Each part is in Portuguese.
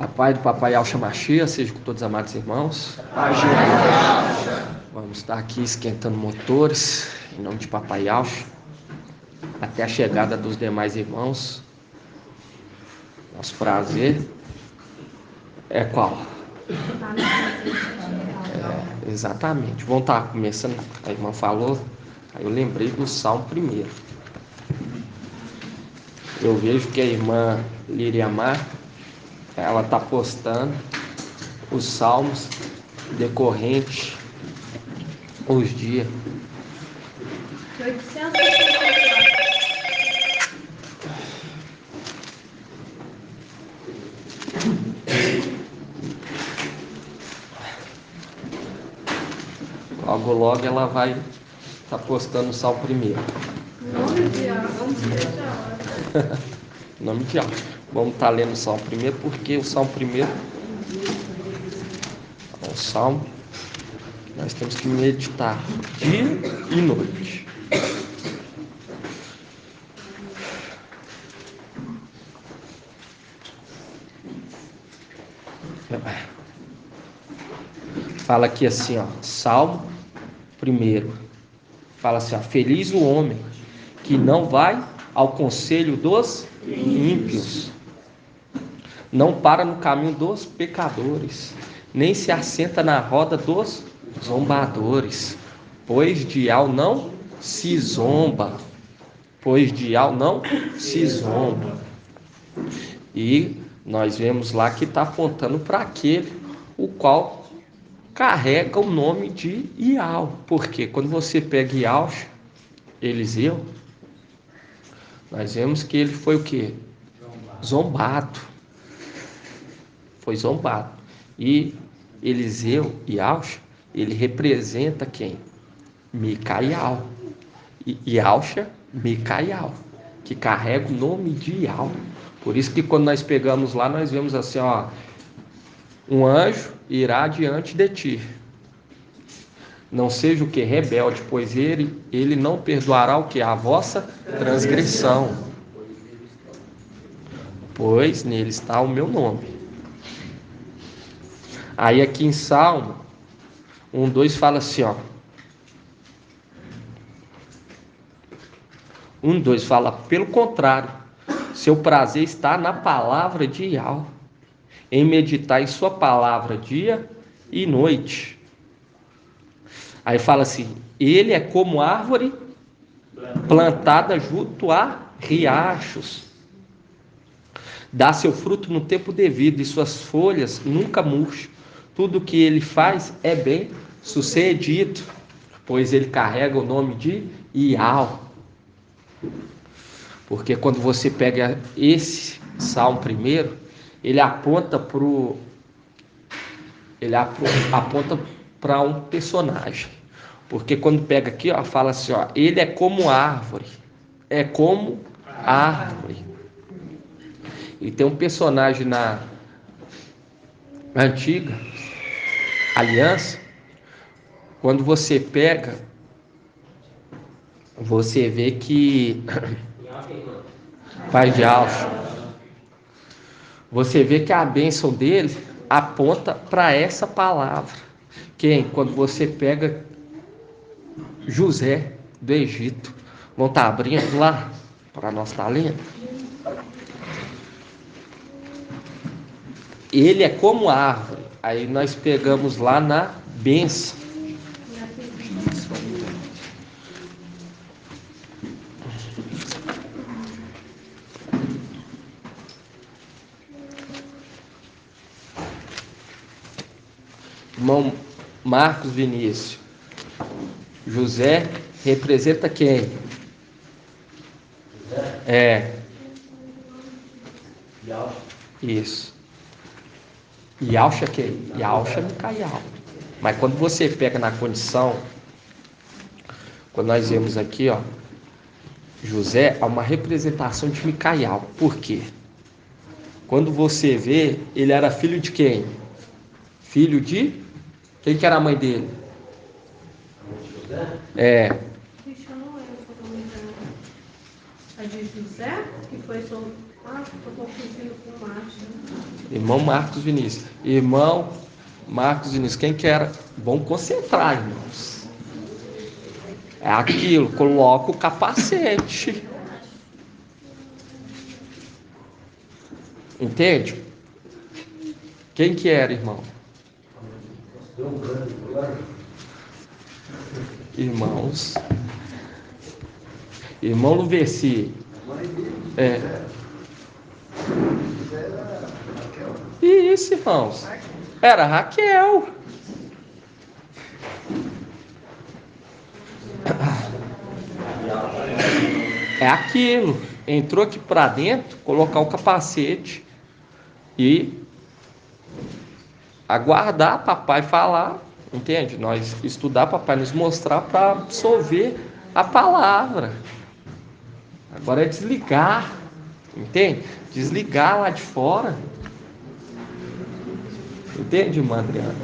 A paz do Papai Alcha Machia seja com todos os amados irmãos. Vamos estar aqui esquentando motores, em nome de Papai Alcha, até a chegada dos demais irmãos. Nosso prazer é qual? Exatamente. Vamos estar começando, a irmã falou, aí eu lembrei do Salmo primeiro. Eu vejo que a irmã Liriamar, ela está postando os salmos decorrentes os dias. 864. Logo ela vai estar postando o salmo primeiro. Nome de Deus, vamos deixar. Em nome de Deus. Vamos estar lendo o salmo primeiro, porque o salmo primeiro é um salmo que nós temos que meditar dia e noite. Fala aqui assim, ó, Salmo primeiro. Fala assim, ó, feliz o homem que não vai ao conselho dos ímpios, não para no caminho dos pecadores, nem se assenta na roda dos zombadores, pois de Al não se zomba, E nós vemos lá que está apontando para aquele o qual carrega o nome de Ial, porque quando você pega Ial, Eliseu, nós vemos que ele foi o quê? Zombado. Foi zombado. E Eliseu, Ial, ele representa quem? Micaial. E Ialcha, Micaial, que carrega o nome de Ial. Por isso que quando nós pegamos lá, nós vemos assim, ó, um anjo irá diante de ti. Não seja o que? Rebelde, pois ele não perdoará o que? A vossa transgressão. Pois nele está o meu nome. Aí aqui em Salmo 1:2 fala assim, ó. 1:2 fala, pelo contrário, seu prazer está na palavra de Ial, em meditar em sua palavra dia e noite. Aí fala assim, ele é como árvore plantada junto a riachos, dá seu fruto no tempo devido e suas folhas nunca murcham. Tudo que ele faz é bem sucedido, pois ele carrega o nome de Ial. Porque quando você pega esse salmo primeiro, ele aponta para um personagem. Porque quando pega aqui, ó, fala assim, ó, ele é como árvore. É como árvore. E tem um personagem na antiga aliança, quando você pega, você vê que pai de Alfa, você vê que a bênção dele aponta para essa palavra. Quem? Quando você pega José do Egito. Vão estar abrindo lá para nós estar lendo. Ele é como árvore. Aí nós pegamos lá na bênção. Irmão Marcos Vinícius. José representa quem? Isso. Ialcha quem? Ialcha Micaial. Mas quando você pega na condição, quando nós vemos aqui, ó, José é uma representação de Micaial. Por quê? Quando você vê, ele era filho de quem? Filho de... Quem que era a mãe dele? A de José, que foi Ah, estou confundindo com o Márcio. Irmão Marcos Vinícius. Irmão Marcos Vinícius. Quem que era? Vamos concentrar, irmãos. É aquilo, coloca o capacete. Entende? Quem que era, irmão? Irmãos. Irmão Luveci. Isso, irmãos. Era Raquel. É aquilo. Entrou aqui para dentro, colocar o capacete e aguardar papai falar, entende? Nós estudar papai nos mostrar para absorver a palavra. Agora é desligar, entende? Desligar lá de fora. Entende, irmã Adriana?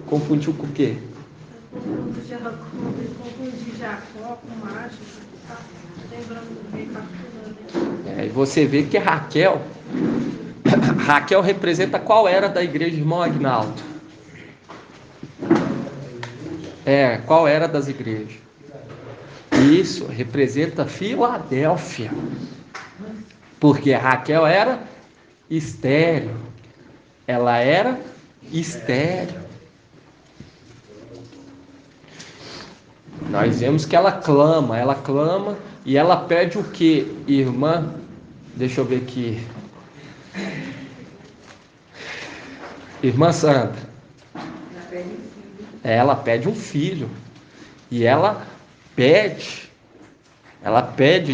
Confundiu com o quê? Confundi Jacó com Márcio. Tá lembrando bem, capturando. E você vê que Raquel representa qual era da igreja, irmão Agnaldo? Qual era das igrejas? Isso, representa Filadélfia. Porque Raquel era estéril. Ela era estéril. Nós vemos que ela clama e ela pede o que, irmã? Deixa eu ver aqui. Irmã Sandra. Ela pede um filho. E ela pede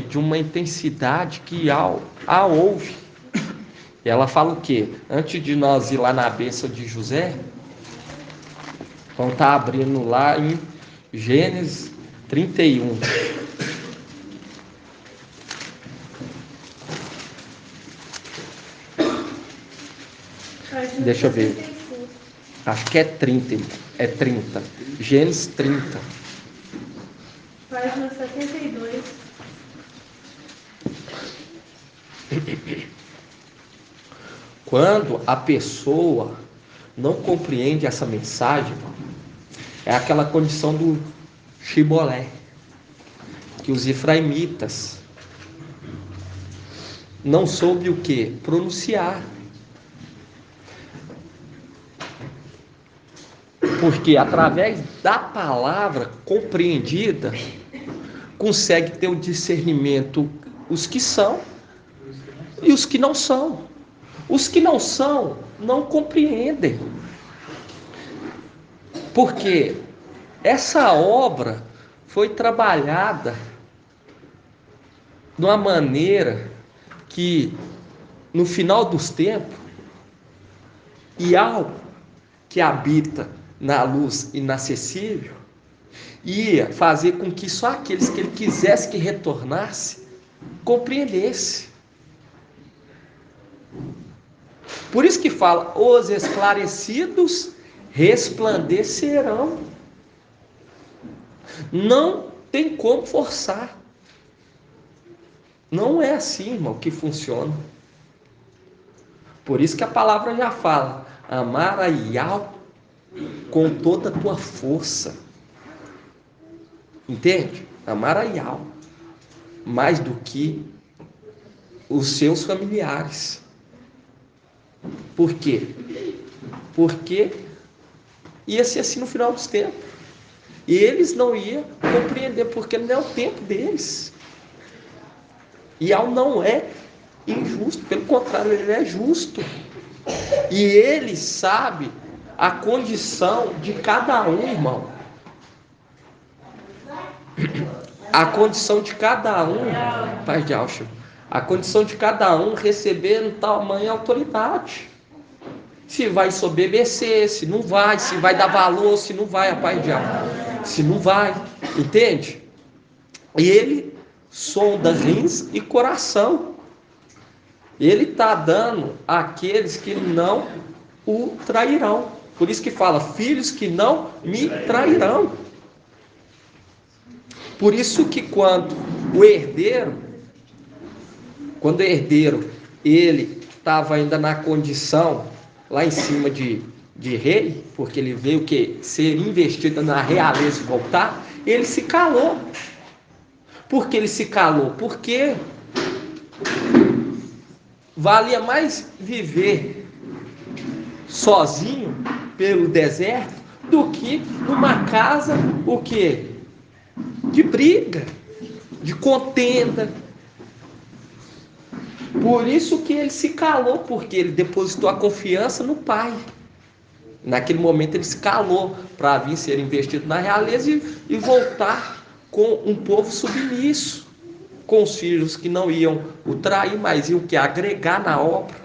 de uma intensidade que a ouve. E ela fala o quê? Antes de nós ir lá na bênção de José, vamos estar abrindo lá em Gênesis 31. Deixa eu ver. Acho que é 30. É 30. Gênesis 30. Página 72. Quando a pessoa não compreende essa mensagem, é aquela condição do Shibolé, que os efraimitas não soube o que? Pronunciar. Porque através da palavra compreendida, consegue ter o discernimento os que são e os que não são. Os que não são, não compreendem. Porque essa obra foi trabalhada de uma maneira que, no final dos tempos, e algo que habita na luz inacessível, ia fazer com que só aqueles que ele quisesse que retornasse, compreendesse. Por isso que fala, os esclarecidos resplandecerão. Não tem como forçar. Não é assim, irmão, que funciona. Por isso que a palavra já fala, amar a Yahweh com toda a tua força. Entende? Amar a Yahweh mais do que os seus familiares. Por quê? Porque ia ser assim no final dos tempos. E eles não iam compreender, porque não é o tempo deles. E Yahweh não é injusto, pelo contrário, ele é justo. E ele sabe a condição de cada um, irmão. A condição de cada um, Pai de Alcha, a condição de cada um recebendo tamanha autoridade. Se vai sobedecer, se não vai, se vai dar valor, se não vai, Pai de Alcha, se não vai, entende? E ele sonda rins e coração. Ele está dando àqueles que não o trairão. Por isso que fala, filhos que não me trairão. Por isso que quando o herdeiro Quando o herdeiro, ele estava ainda na condição, lá em cima de rei, porque ele veio que ser investido na realeza e voltar, ele se calou. Por que ele se calou? Porque valia mais viver sozinho pelo deserto do que numa casa, o quê? De briga, de contenda. Por isso que ele se calou, porque ele depositou a confiança no pai. Naquele momento ele se calou para vir ser investido na realeza e voltar com um povo submisso, com os filhos que não iam o trair, mas iam que agregar na obra.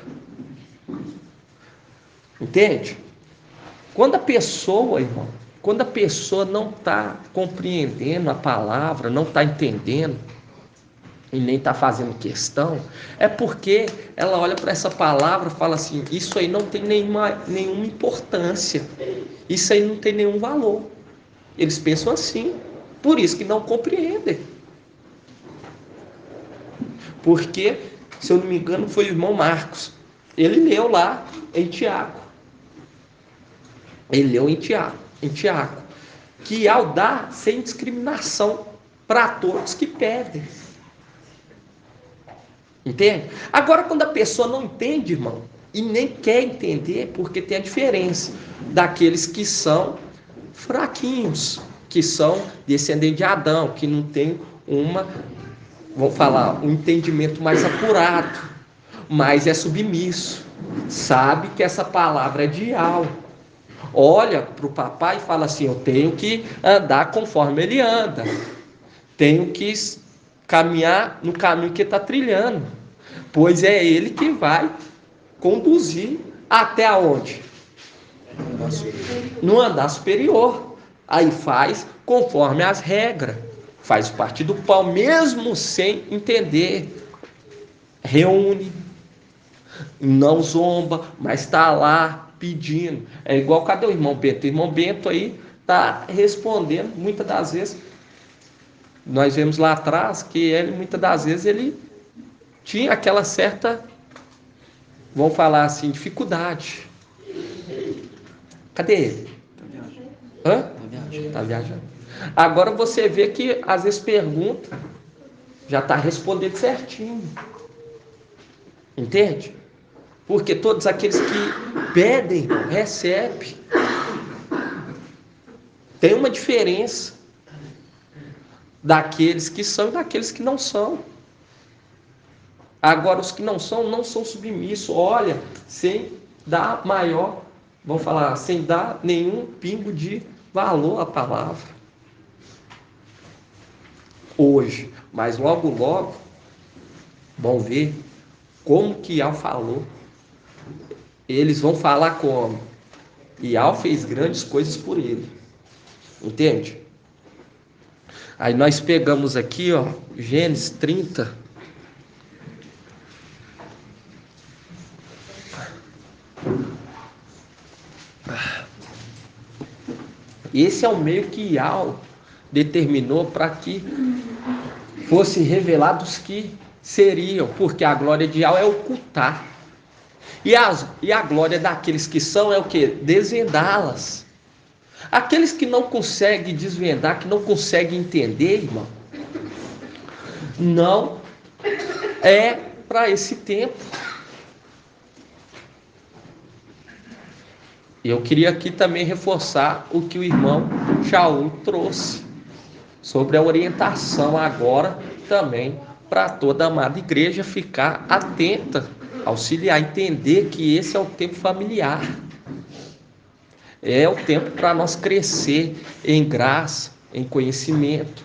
Entende? Quando a pessoa, irmão, quando a pessoa não está compreendendo a palavra, não está entendendo e nem está fazendo questão, é porque ela olha para essa palavra e fala assim: isso aí não tem nenhuma importância, isso aí não tem nenhum valor. Eles pensam assim, por isso que não compreendem. Porque, se eu não me engano, foi o irmão Marcos. Ele leu lá em Tiago. Ele leu em Tiago, que ao dar sem discriminação para todos que pedem. Entende? Agora, quando a pessoa não entende, irmão, e nem quer entender, porque tem a diferença daqueles que são fraquinhos, que são descendentes de Adão, que não tem vamos falar, um entendimento mais apurado, mas é submisso, sabe que essa palavra é de Yahweh. Olha para o papai e fala assim: eu tenho que andar conforme ele anda, tenho que caminhar no caminho que ele está trilhando, pois é ele que vai conduzir até aonde? No andar superior. Aí faz conforme as regras, faz parte do pão, mesmo sem entender. Reúne, não zomba, mas está lá pedindo. É igual, cadê o irmão Bento? O irmão Bento aí está respondendo, muitas das vezes. Nós vemos lá atrás que ele, muitas das vezes, ele tinha aquela certa, vamos falar assim, dificuldade. Cadê ele? Hã? Tá viajando. Agora você vê que às vezes pergunta, já está respondendo certinho. Entende? Porque todos aqueles que pedem, recebem. Tem uma diferença daqueles que são e daqueles que não são. Agora, os que não são submissos. Olha, sem dar maior, vamos falar, sem dar nenhum pingo de valor à palavra. Hoje, mas logo, vão ver como que Yahweh falou. Eles vão falar como Yahweh fez grandes coisas por ele. Entende? Aí nós pegamos aqui, ó, Gênesis 30. Esse é o meio que Yahweh determinou para que fosse revelado os que seriam, porque a glória de Yahweh é ocultar. E a glória daqueles que são é o que? Desvendá-las. Aqueles que não conseguem desvendar, que não conseguem entender, irmão, não é para esse tempo. Eu queria aqui também reforçar o que o irmão Shaul trouxe sobre a orientação agora também para toda a amada igreja ficar atenta, auxiliar, entender que esse é o tempo familiar. É o tempo para nós crescer em graça, em conhecimento.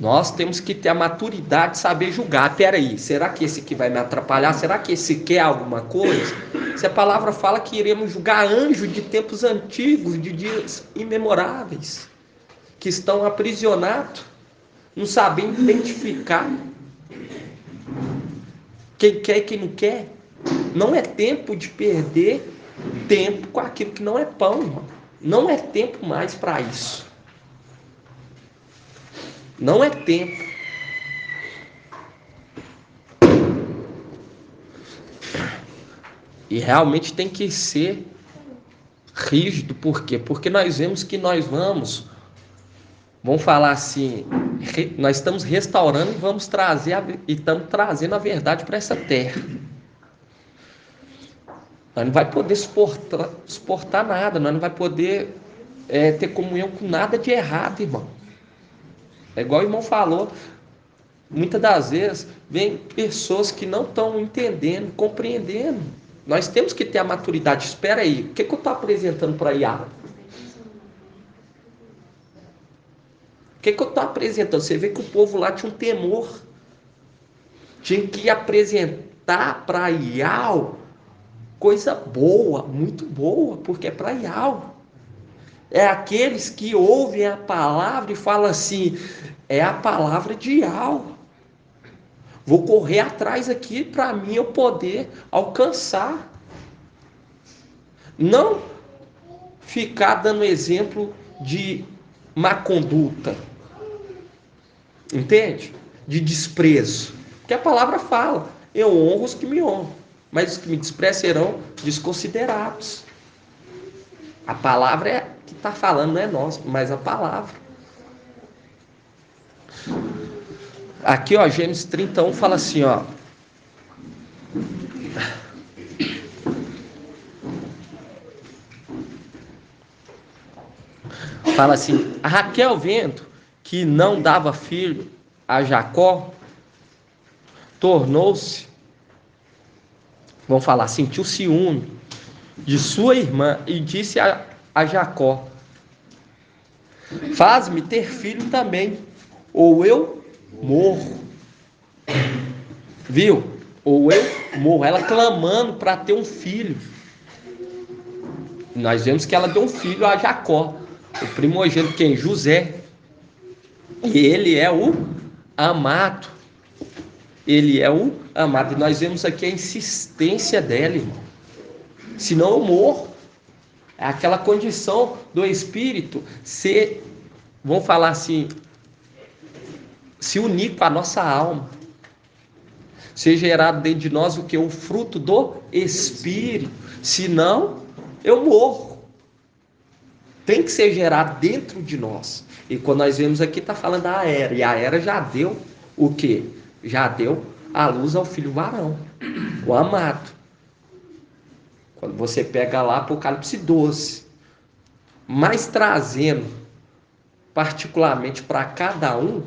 Nós temos que ter a maturidade de saber julgar. Peraí, será que esse aqui vai me atrapalhar? Será que esse quer alguma coisa? Se a palavra fala que iremos julgar anjos de tempos antigos, de dias imemoráveis, que estão aprisionados, não sabem identificar quem quer e quem não quer. Não é tempo de perder tempo com aquilo que não é pão, irmão. Não é tempo mais para isso. Não é tempo. E realmente tem que ser rígido. Por quê? Porque nós vemos que nós vamos falar assim, nós estamos restaurando e vamos trazer e estamos trazendo a verdade para essa terra. Nós não vai poder suportar nada, nós não vai poder ter comunhão com nada de errado, irmão. É igual o irmão falou, muitas das vezes vem pessoas que não estão entendendo, compreendendo. Nós temos que ter a maturidade. Espera aí, o que eu estou apresentando para Iago? O que eu estou apresentando? Você vê que o povo lá tinha um temor. Tinha que apresentar para Iago coisa boa, muito boa, porque é para Iago. É aqueles que ouvem a palavra e falam assim, é a palavra de Iago. Vou correr atrás aqui para mim eu poder alcançar. Não ficar dando exemplo de má conduta. Entende? De desprezo. Porque a palavra fala, eu honro os que me honram, mas os que me desprezam serão desconsiderados. A palavra é que está falando, não é nós, mas a palavra. Aqui, ó, Gênesis 31 fala assim, ó. Fala assim, a Raquel vendo que não dava filho a Jacó, tornou-se, vamos falar, sentiu ciúme de sua irmã e disse a Jacó, faz-me ter filho também, ou eu morro. Viu? Ou eu morro. Ela clamando para ter um filho. Nós vemos que ela deu um filho a Jacó, o primogênito, quem? José. E ele é o amado. Ele é o amado. E nós vemos aqui a insistência dela, irmão. Senão eu morro. É aquela condição do espírito ser, vamos falar assim, se unir com a nossa alma. Ser gerado dentro de nós o que? O fruto do espírito. Senão eu morro. Tem que ser gerado dentro de nós. E quando nós vemos aqui, está falando da Era. E a Era já deu o quê? Já deu a luz ao filho varão, o amado. Quando você pega lá Apocalipse 12, mas trazendo particularmente para cada um,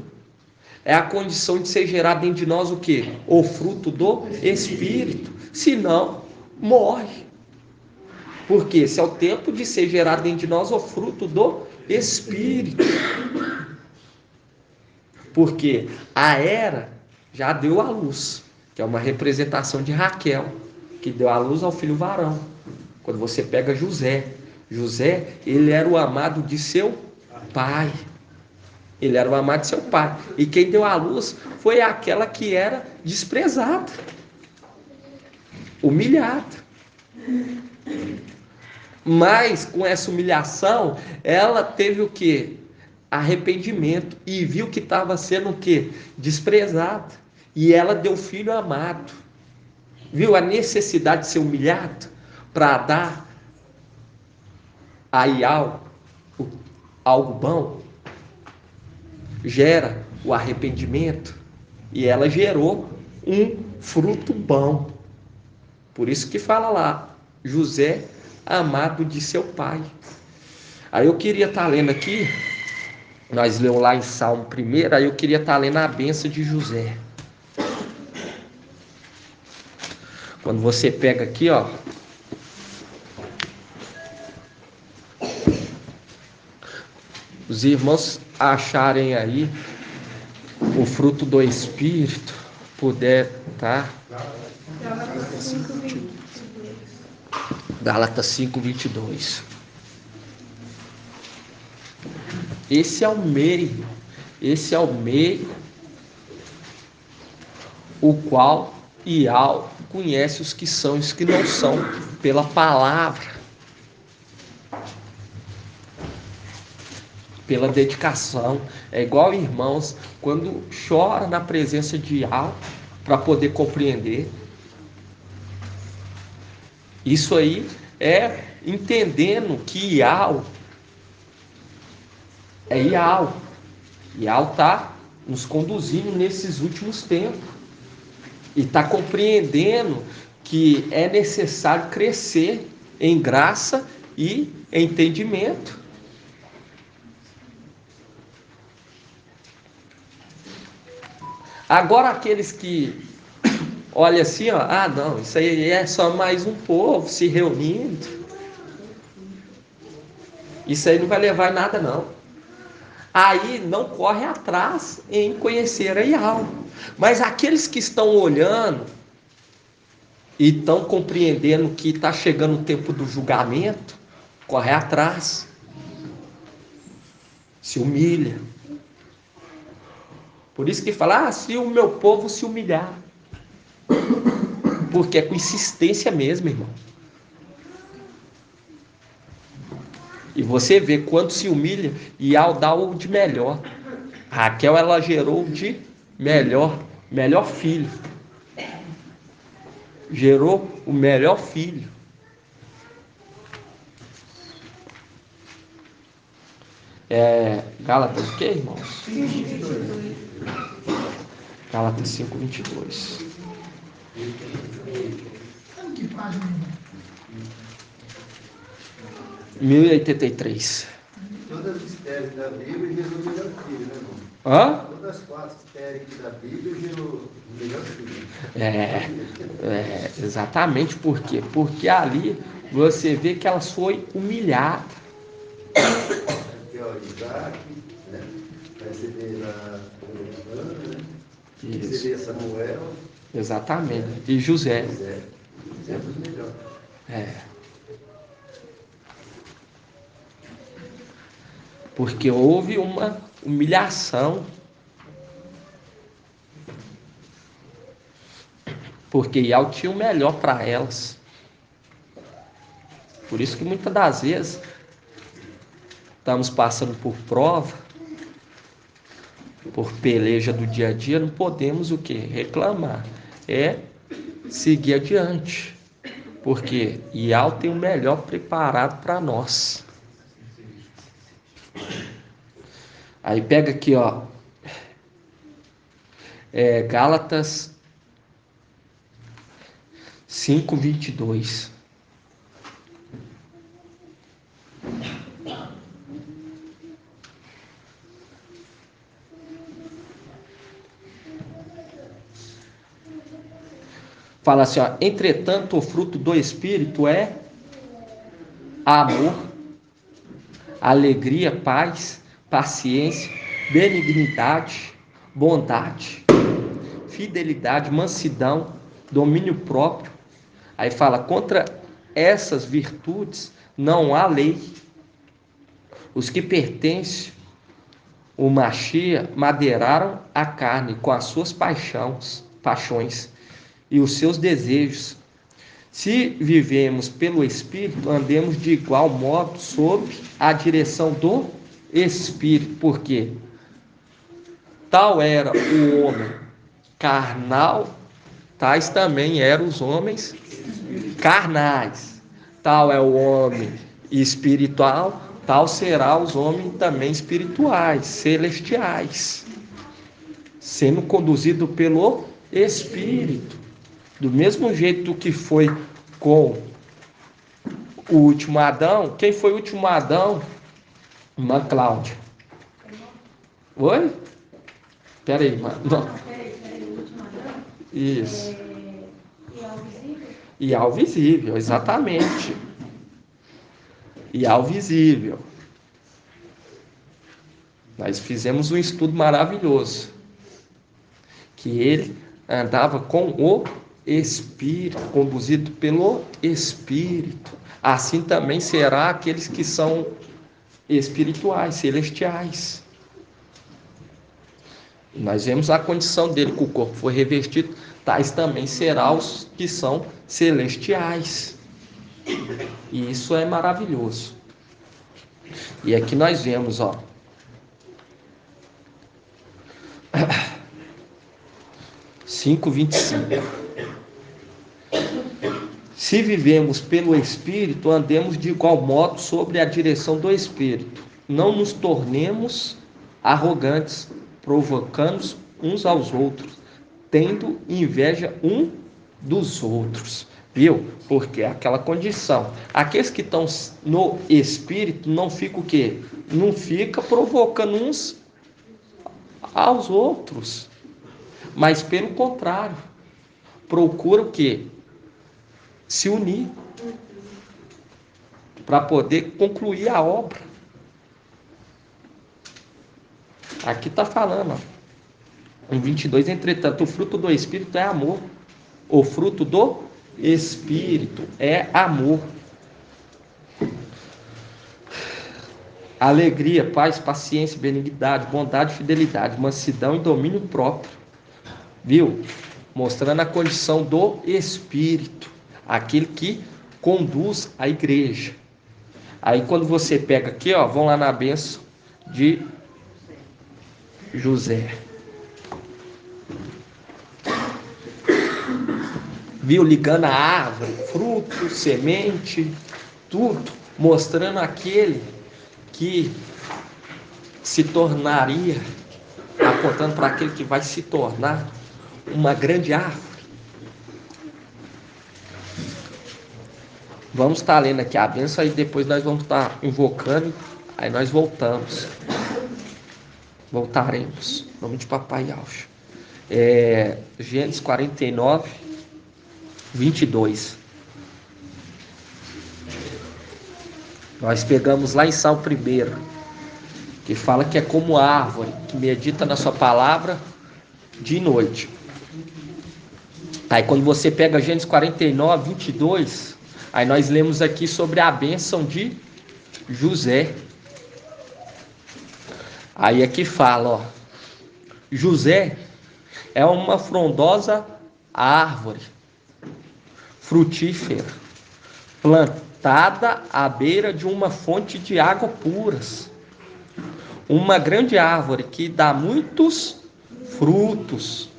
é a condição de ser gerado dentro de nós o quê? O fruto do Espírito. Senão, morre. Porque esse é o tempo de ser gerado dentro de nós o fruto do Espírito. Porque a Era já deu a luz, que é uma representação de Raquel, que deu a luz ao filho varão. Quando você pega José, ele era o amado de seu pai. Ele era o amado de seu pai. E quem deu a luz foi aquela que era desprezada, humilhada. Mas com essa humilhação, ela teve o quê? Arrependimento. E viu que estava sendo o quê? Desprezada. E ela deu filho amado. Viu a necessidade de ser humilhado para dar a Iau algo bom? Gera o arrependimento. E ela gerou um fruto bom. Por isso que fala lá, José, amado de seu pai. Aí eu queria estar lendo aqui, nós lemos lá em Salmo 1, aí eu queria estar lendo a bênção de José. Quando você pega aqui, ó, os irmãos acharem aí o fruto do Espírito, puder, tá? Gálatas 5:22. Esse é o meio o qual Iau conhece os que são e os que não são, pela palavra, pela dedicação. É igual irmãos, quando chora na presença de Iau, para poder compreender. Isso aí é entendendo que Ial é Ial. Ial está nos conduzindo nesses últimos tempos. E está compreendendo que é necessário crescer em graça e entendimento. Agora aqueles que olham assim, ó, ah não, isso aí é só mais um povo se reunindo. Isso aí não vai levar em nada não. Aí não corre atrás em conhecer a Yahweh. Mas aqueles que estão olhando e estão compreendendo que está chegando o tempo do julgamento, corre atrás, se humilha. Por isso que fala, se o meu povo se humilhar. Porque é com insistência mesmo, irmão. E você vê quando se humilha e ao dar o de melhor. Raquel, ela gerou o de melhor filho. Gerou o melhor filho. Gálatas o que, irmãos? 5:22. Gálatas 5:22. Que página? 1083. Todas as histéricas da Bíblia gerou o melhor filho, né, irmão? Hã? Todas as 4 histéricas da Bíblia gerou o melhor filho. Exatamente por quê? Porque ali você vê que elas foi humilhadas. Aqui, ó, Isaac, né? Aí você vê lá Ana, né? Isso. Você vê Samuel. Exatamente. E José. José é os melhores. Porque houve uma humilhação. Porque Ial tinha o melhor para elas. Por isso que muitas das vezes estamos passando por prova, por peleja do dia a dia, não podemos o quê? Reclamar. É seguir adiante. Porque Ial tem o melhor preparado para nós. Aí pega aqui, ó. Gálatas 5:22. Fala assim, ó, entretanto o fruto do Espírito é amor, alegria, paz, paciência, benignidade, bondade, fidelidade, mansidão, domínio próprio. Aí fala, contra essas virtudes não há lei. Os que pertencem ao Machia madeiraram a carne com as suas paixões e os seus desejos. Se vivemos pelo Espírito, andemos de igual modo sob a direção do Espírito, porque tal era o homem carnal, tais também eram os homens carnais. Tal é o homem espiritual, tal será os homens também espirituais, celestiais, sendo conduzido pelo Espírito. Do mesmo jeito que foi com o último Adão. Quem foi o último Adão? Irmã Cláudia. Oi? Peraí, mano. Peraí, o último Adão? Isso. Ial visível? Ial visível, exatamente. Ial visível. Nós fizemos um estudo maravilhoso. Que ele andava com o Espírito, conduzido pelo Espírito. Assim também será aqueles que são espirituais, celestiais. Nós vemos a condição dele, que o corpo foi revestido, tais também serão os que são celestiais. E isso é maravilhoso. E aqui nós vemos, ó. Se vivemos pelo Espírito, andemos de igual modo sobre a direção do Espírito. Não nos tornemos arrogantes, provocando uns aos outros, tendo inveja um dos outros. Viu? Porque é aquela condição. Aqueles que estão no Espírito não ficam o quê? Não fica provocando uns aos outros. Mas pelo contrário, procura o quê? Se unir para poder concluir a obra. Aqui está falando, ó, em 22, entretanto, o fruto do Espírito é amor. O fruto do Espírito é amor. Alegria, paz, paciência, benignidade, bondade, fidelidade, mansidão e domínio próprio. Viu? Mostrando a condição do Espírito, aquele que conduz a igreja. Aí quando você pega aqui, ó, vão lá na bênção de José. Viu? Ligando a árvore, fruto, semente, tudo, mostrando aquele que se tornaria, apontando para aquele que vai se tornar uma grande árvore. Vamos estar lendo aqui a bênção, aí depois nós vamos estar invocando, aí nós voltamos. Voltaremos. Em nome de Papai Alcho. Gênesis 49, 22. Nós pegamos lá em Salmo 1, que fala que é como árvore, que medita na sua palavra de noite. Aí quando você pega Gênesis 49, 22, aí nós lemos aqui sobre a bênção de José. Aí aqui fala, ó, José é uma frondosa árvore frutífera, plantada à beira de uma fonte de água puras. Uma grande árvore que dá muitos frutos,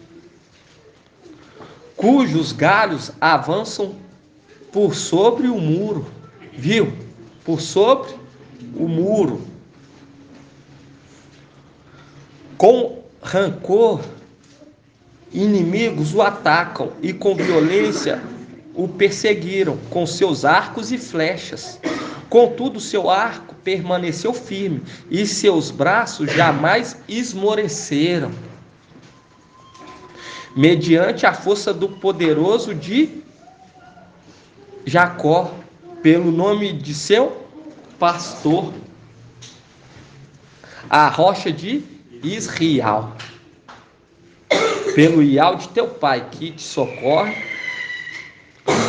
cujos galhos avançam por sobre o muro. Viu? Por sobre o muro. Com rancor, inimigos o atacam e com violência o perseguiram com seus arcos e flechas. Contudo, seu arco permaneceu firme e seus braços jamais esmoreceram. Mediante a força do poderoso de Jacó, pelo nome de seu pastor, a rocha de Israel, pelo Ial de teu pai, que te socorre,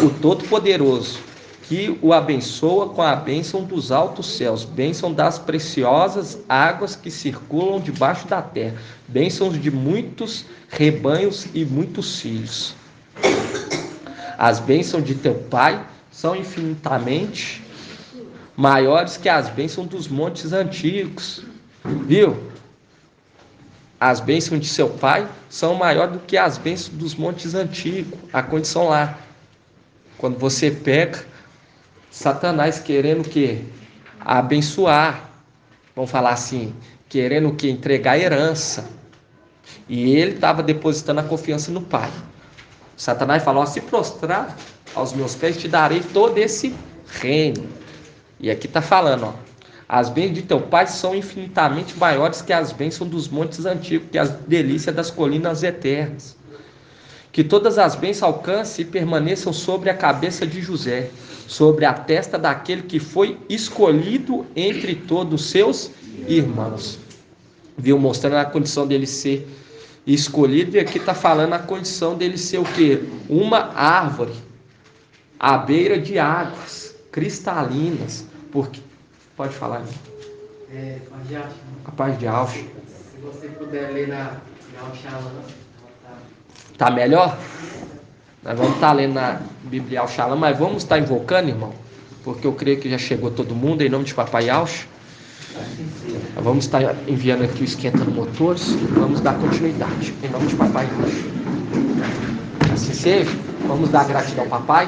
o Todo-Poderoso, que o abençoa com a bênção dos altos céus, bênção das preciosas águas que circulam debaixo da terra, bênçãos de muitos rebanhos e muitos filhos. As bênçãos de teu pai são infinitamente maiores que as bênçãos dos montes antigos. Viu? As bênçãos de seu pai são maiores do que as bênçãos dos montes antigos. A condição lá, quando você pega Satanás querendo o quê? Abençoar. Vamos falar assim, querendo o quê? Entregar herança. E ele estava depositando a confiança no pai. Satanás falou, se prostrar aos meus pés, te darei todo esse reino. E aqui está falando, ó, as bênçãos de teu pai são infinitamente maiores que as bênçãos dos montes antigos, que as delícias das colinas eternas. Que todas as bênçãos alcancem e permaneçam sobre a cabeça de José, sobre a testa daquele que foi escolhido entre todos os seus irmãos. Viu? Mostrando a condição dele ser escolhido, e aqui está falando a condição dele ser o quê? Uma árvore à beira de águas cristalinas. Porque pode falar, né? A paz de Alcho. Se você puder ler na Al-Shalom. Tá melhor? Nós vamos estar lendo na Bíblia Al-Shalom, mas vamos estar invocando, irmão, porque eu creio que já chegou todo mundo, em nome de Papai Alcho. Vamos estar enviando aqui o esquentando motores e vamos dar continuidade, em nome de Papai Alcho. Assim seja, vamos dar gratidão ao Papai.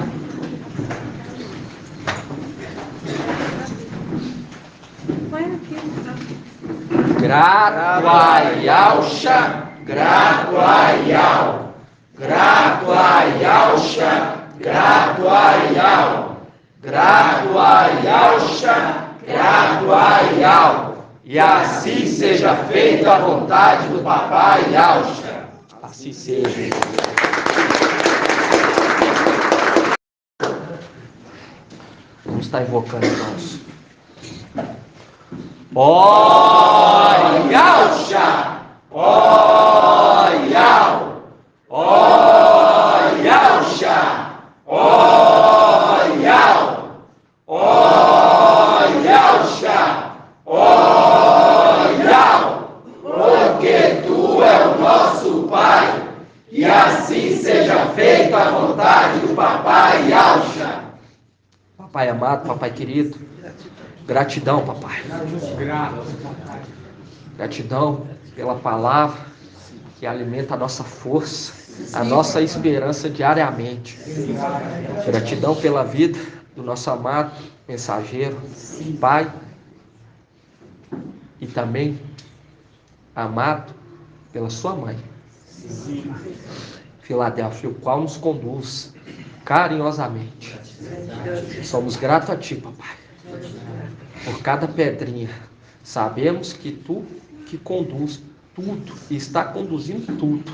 Graduaialcha, graduaial. Graduaialcha, graduaial. Graduaialcha, graduaial. E assim seja feita a vontade do Papai Alcha. Assim seja. Vamos estar invocando, irmãos. Ó Yalcha! Ó Yal! Ó Yalcha! Ó Yal! Ó Yalcha! Ó Yal! Porque Tu é o nosso Pai, e assim seja feita a vontade do Papai Alcha. Papai amado, Papai querido, gratidão, Papai. Gratidão pela palavra que alimenta a nossa força, a nossa esperança diariamente. Gratidão pela vida do nosso amado mensageiro, Pai, e também amado pela sua mãe, Filadélfia, o qual nos conduz carinhosamente. Somos gratos a Ti, Papai, por cada pedrinha. Sabemos que Tu que conduz tudo e está conduzindo tudo.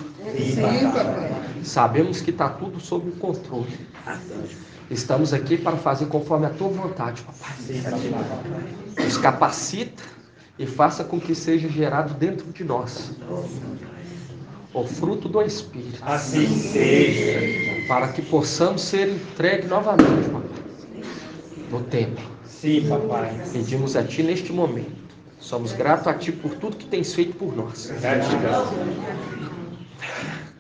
Sabemos que está tudo sob o controle. Estamos aqui para fazer conforme a Tua vontade, Papai. Nos capacita e faça com que seja gerado dentro de nós o fruto do Espírito. Assim seja. Para que possamos ser entregues novamente, Papai, no templo. Sim, Papai. Pedimos a Ti neste momento. Somos gratos a Ti por tudo que tens feito por nós. Gratidão.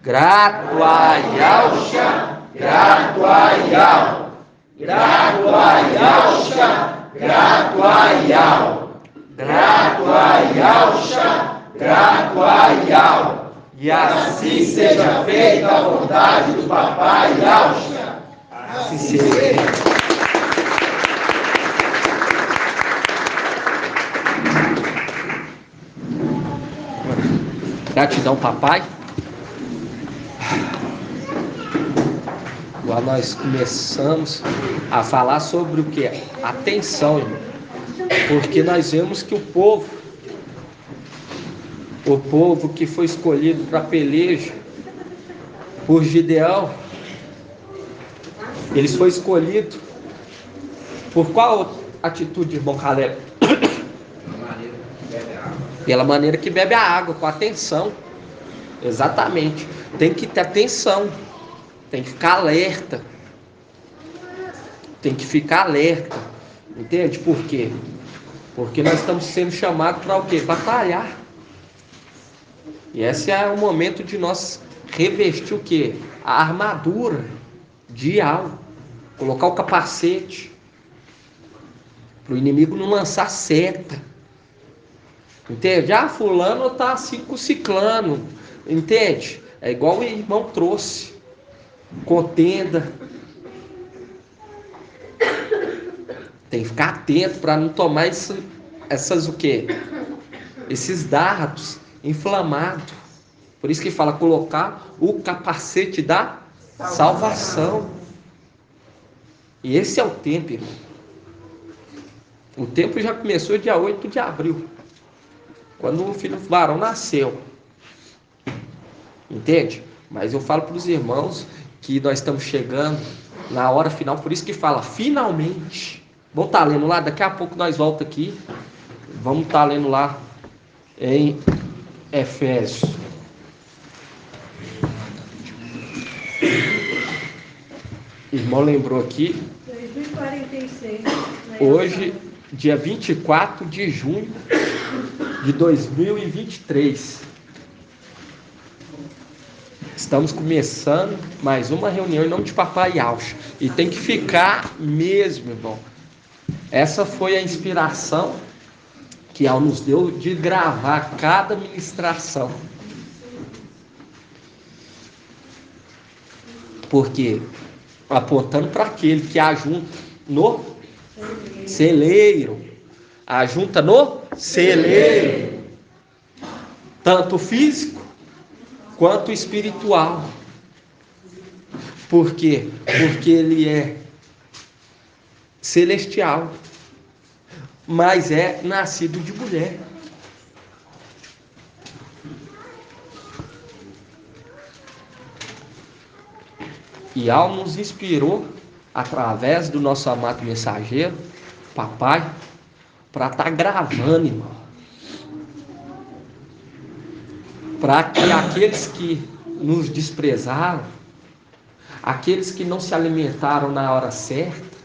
Graduaialcha, graduaial. Graduaialcha, graduaial. Graduaialcha, graduaial. E assim seja feita a vontade do Papai Alcha. Assim seja. Gratidão, Papai. Agora nós começamos a falar sobre o que? Atenção, irmão. Porque nós vemos que o povo que foi escolhido para peleja por Gideão, eles foram escolhidos por qual atitude, irmão Caleb? Pela maneira que bebe a água, com atenção. Exatamente. Tem que ter atenção. Tem que ficar alerta. Tem que ficar alerta. Entende? Por quê? Porque nós estamos sendo chamados para o quê? Batalhar. E esse é o momento de nós revestir o quê? A armadura de algo. Colocar o capacete. Para o inimigo não lançar seta. Entende? Ah, fulano está assim com ciclano. Entende? É igual o irmão trouxe. Contenda. Tem que ficar atento para não tomar essas o quê? Esses dardos inflamados. Por isso que fala colocar o capacete da salvação. E esse é o tempo, irmão. O tempo já começou dia 8 de abril. Quando o filho varão nasceu. Entende? Mas eu falo para os irmãos que nós estamos chegando na hora final. Por isso que fala, finalmente. Vamos estar lendo lá, daqui a pouco nós voltamos aqui. Vamos estar lendo lá em Efésios. Irmão lembrou aqui. 2046. Hoje, dia 24 de junho de 2023. Estamos começando mais uma reunião em nome de Papai Alcha. E tem que ficar mesmo, irmão. Essa foi a inspiração que Al nos deu de gravar cada ministração. Porque apontando para aquele que ajunta no celeiro, ajunta no celeiro, tanto físico quanto espiritual. Por quê? Porque ele é celestial, mas é nascido de mulher. E Al nos inspirou, através do nosso amado mensageiro, papai, para estar gravando, irmão. Para que aqueles que nos desprezaram, aqueles que não se alimentaram na hora certa,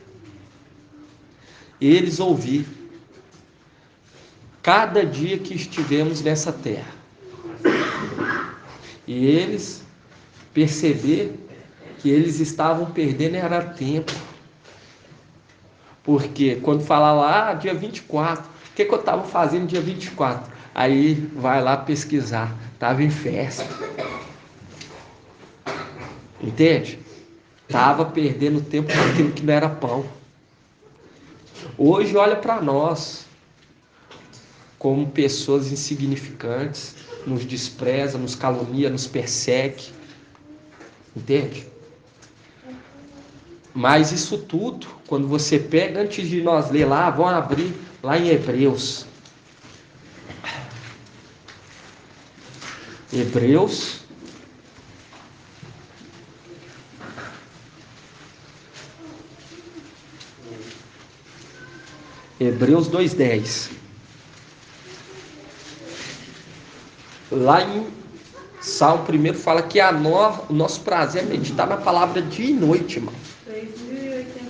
eles ouvirem cada dia que estivemos nessa terra. E eles perceber que eles estavam perdendo era tempo. Porque quando fala lá, dia 24, o que eu estava fazendo dia 24? Aí vai lá pesquisar, estava em festa. Entende? Estava perdendo tempo com aquilo que não era pão. Hoje olha para nós como pessoas insignificantes, nos despreza, nos calunia, nos persegue. Entende? Mas isso tudo, quando você pega, antes de nós ler lá, vamos abrir lá em Hebreus. Hebreus. Hebreus 2:10. Lá em Salmo 1 fala que o nosso prazer é meditar na palavra dia e noite, irmão.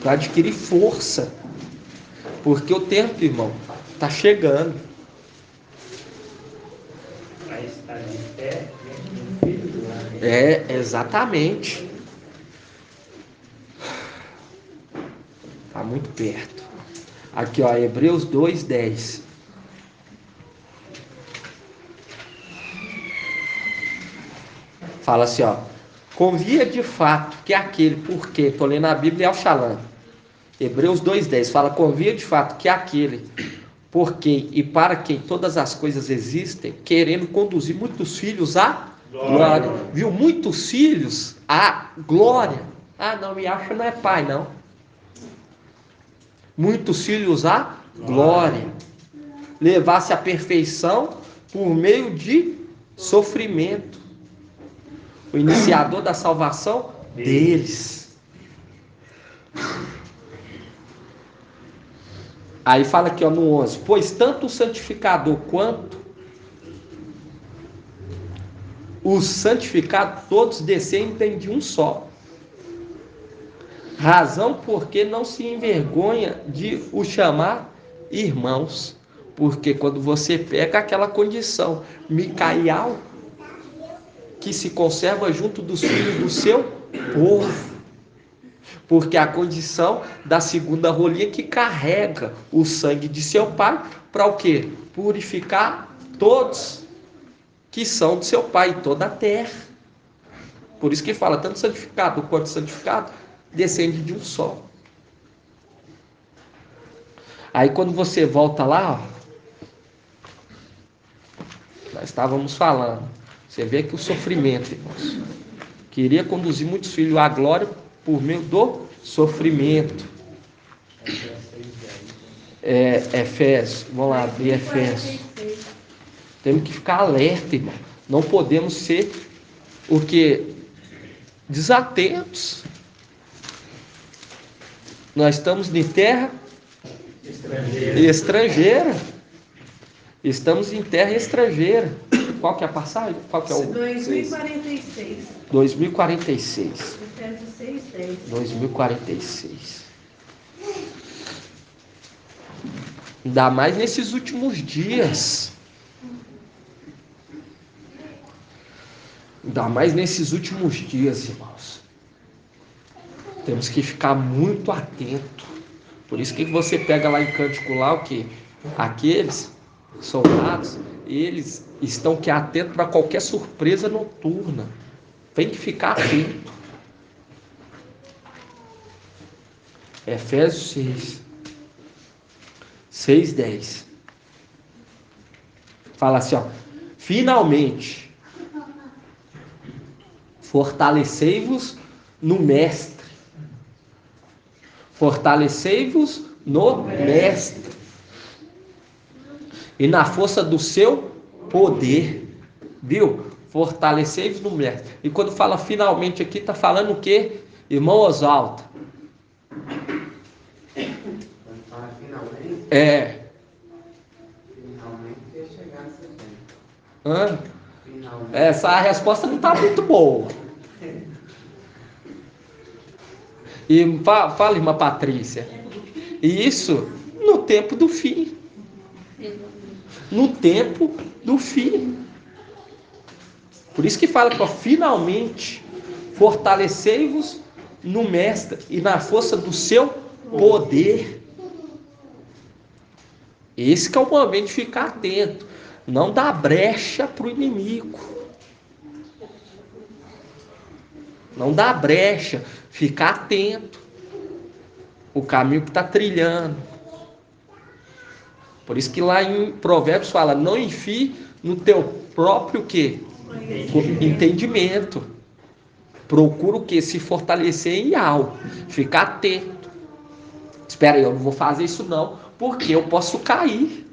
Para adquirir força. Porque o tempo, irmão, está chegando. Para estar de pé, Exatamente. Está muito perto. Aqui, ó, Hebreus 2:10. Fala assim, ó. Convia de fato que aquele, porque, estou lendo a Bíblia ao Shalom. Hebreus 2:10 fala, convia de fato que aquele, por quem e para quem todas as coisas existem, querendo conduzir muitos filhos à glória. Viu? Muitos filhos à glória. Ah, não, me acha não é pai, não. Muitos filhos à glória. Levar-se à perfeição por meio de sofrimento. O iniciador da salvação deles. Aí fala aqui, ó, no 11. Pois tanto o santificador quanto os santificados, todos descendem de um só. Razão porque não se envergonha de o chamar irmãos. Porque quando você pega aquela condição Micaial, que se conserva junto dos filhos do seu povo. Porque a condição da segunda rolinha que carrega o sangue de seu pai para o quê? Purificar todos que são do seu pai, toda a terra. Por isso que fala, tanto santificado quanto santificado, descende de um só. Aí quando você volta lá, ó, nós estávamos falando, você vê que o sofrimento, irmãos, queria conduzir muitos filhos à glória por meio do sofrimento. Efésios, vamos lá abrir Efésios. Temos que ficar alerta, irmão. Não podemos ser o que? Desatentos. Nós estamos em terra estrangeira. Estamos em terra estrangeira. Qual que é a passagem? Qual que é o 2046. 2046. Efésios 6:10. 2046. Ainda mais nesses últimos dias. Ainda mais nesses últimos dias, irmãos. Temos que ficar muito atento. Por isso que você pega lá em Cântico lá o que? Aqueles soldados, eles estão que atentos para qualquer surpresa noturna. Tem que ficar atento. Efésios 6:10. Fala assim, ó. Finalmente, fortalecei-vos no mestre. Fortalecei-vos no mestre. E na força do seu poder. Viu? Fortalecei-vos no mestre. E quando fala finalmente aqui, está falando o quê? Irmão Oswaldo. Quando fala finalmente, É. finalmente ia chegar a setembro. Hã? Finalmente. Essa resposta não está muito boa. E fala, irmã Patrícia. E isso no tempo do fim. No tempo do fim. Por isso que fala que, ó, finalmente, fortalecei-vos no mestre e na força do seu poder. Esse que é o momento de ficar atento. Não dar brecha para o inimigo. Não dá brecha. Ficar atento. O caminho que está trilhando. Por isso que lá em Provérbios fala, não enfie no teu próprio quê? Entendimento. Procura o quê? Se fortalecer em algo. Ficar atento. Espera aí, eu não vou fazer isso não, porque eu posso cair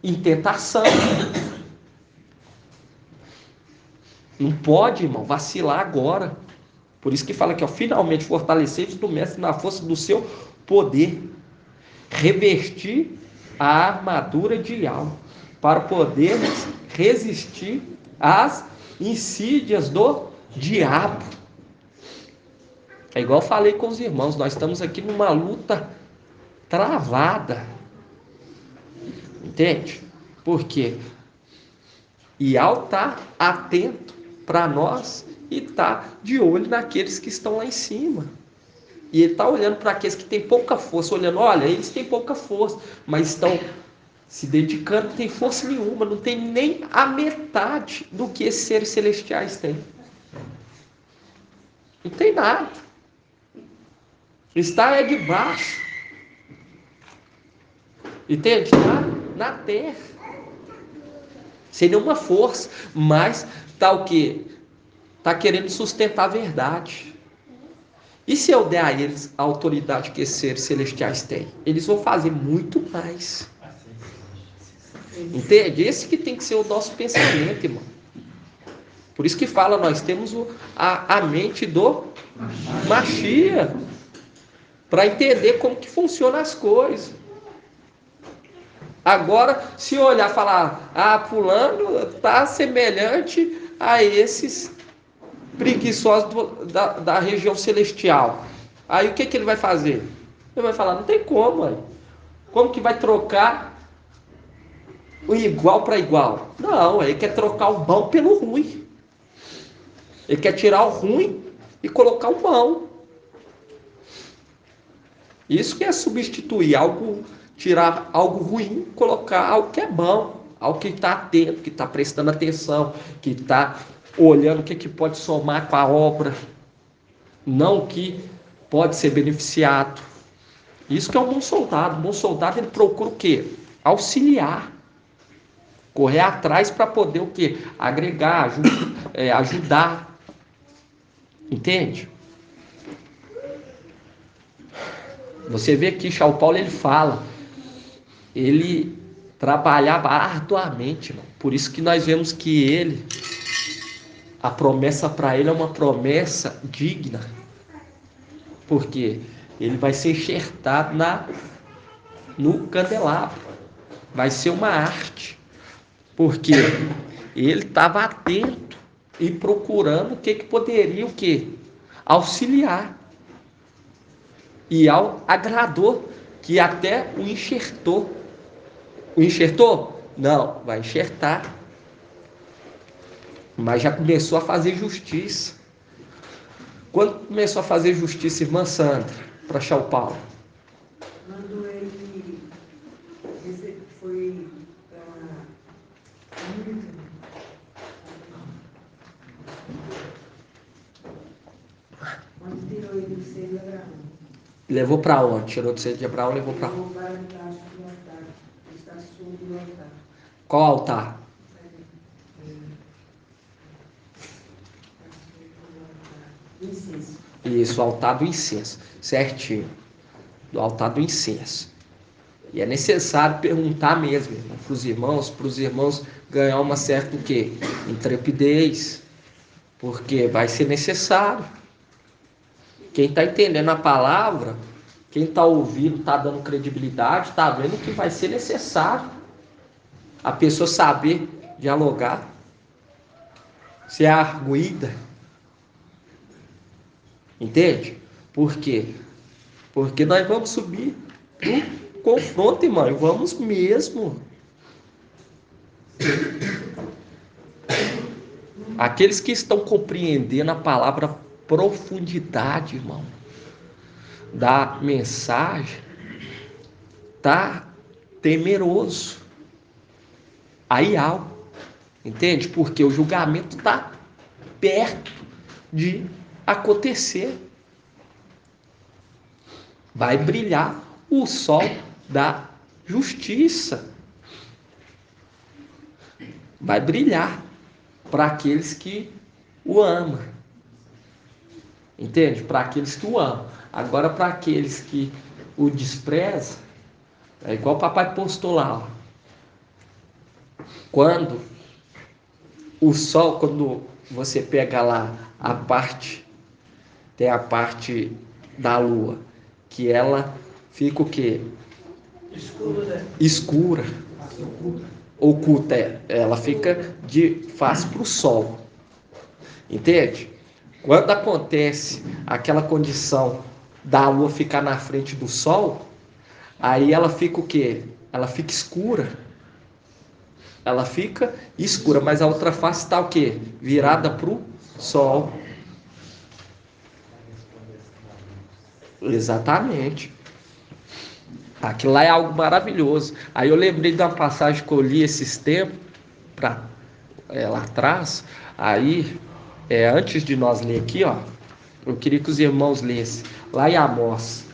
em tentação. Não pode, irmão, vacilar agora. Por isso que fala que, ó, finalmente fortalecei-vos no mestre na força do seu poder. Revestir a armadura de alma para poder resistir às insídias do diabo. É igual eu falei com os irmãos, nós estamos aqui numa luta travada. Entende? Por quê? E ao estar atento para nós e estar de olho naqueles que estão lá em cima. E ele está olhando para aqueles que têm pouca força, olhando, olha, eles têm pouca força, mas estão se dedicando, não tem força nenhuma, não tem nem a metade do que esses seres celestiais têm. Não tem nada. Está é debaixo. Entende? Está na terra. Sem nenhuma força. Mas está o quê? Está querendo sustentar a verdade. E se eu der a eles a autoridade que esses seres celestiais têm? Eles vão fazer muito mais. Entende? Esse que tem que ser o nosso pensamento, irmão. Por isso que fala, nós temos a mente do Mashiach. Para entender como que funcionam as coisas. Agora, se olhar e falar, fulano está semelhante a esses preguiçosos da região celestial. Aí o que ele vai fazer? Ele vai falar, não tem como, mano. Como que vai trocar o igual para igual? Não, ele quer trocar o bom pelo ruim. Ele quer tirar o ruim e colocar o bom. Isso que é substituir algo, tirar algo ruim, colocar algo que é bom, algo que está atento, que está prestando atenção, que está olhando o que pode somar com a obra, não o que pode ser beneficiado. Isso que é um bom soldado. Um bom soldado, ele procura o quê? Auxiliar. Correr atrás para poder o quê? Agregar, ajudar. Entende? Você vê aqui, São Paulo, ele fala, ele trabalhava arduamente, irmão. Por isso que nós vemos que ele, a promessa para ele é uma promessa digna. Porque ele vai ser enxertado no candelabro. Vai ser uma arte. Porque ele estava atento e procurando o que poderia o quê? Auxiliar. E agradou que até o enxertou. O enxertou? Não, vai enxertar. Mas já começou a fazer justiça. Quando começou a fazer justiça, irmã Sandra, para São Paulo? Quando ele foi para quando tirou ele do seio de Abraão. Levou para onde? Tirou do seio de Abraão, levou para onde? Levou para debaixo do altar. Está sobre o altar. Qual altar? Incenso. Isso, o altar do incenso, certinho. Do altar do incenso. E é necessário perguntar mesmo, para os irmãos ganhar uma certa o quê? Intrepidez, porque vai ser necessário. Quem está entendendo a palavra, quem está ouvindo, está dando credibilidade, está vendo que vai ser necessário a pessoa saber dialogar, ser arguída. Entende? Por quê? Porque nós vamos subir no confronto, irmão, e vamos mesmo. Aqueles que estão compreendendo a palavra profundidade, irmão, da mensagem, tá temeroso. Aí algo, entende? Porque o julgamento está perto de acontecer. Vai brilhar o sol da justiça. Vai brilhar para aqueles que o amam. Entende? Para aqueles que o amam. Agora, para aqueles que o desprezam, é igual o papai postou lá. Ó. Quando o sol, quando você pega lá a parte, tem a parte da lua, que ela fica o quê? Escura. Oculta, ela fica de face para o sol. Entende? Quando acontece aquela condição da lua ficar na frente do sol, aí ela fica o quê? Ela fica escura. Ela fica escura, mas a outra face está o quê? Virada para o sol. Exatamente. Aquilo lá é algo maravilhoso. Aí eu lembrei de uma passagem que eu li esses tempos, lá atrás. Aí, antes de nós ler aqui, ó, eu queria que os irmãos lessem. Lá em Amós.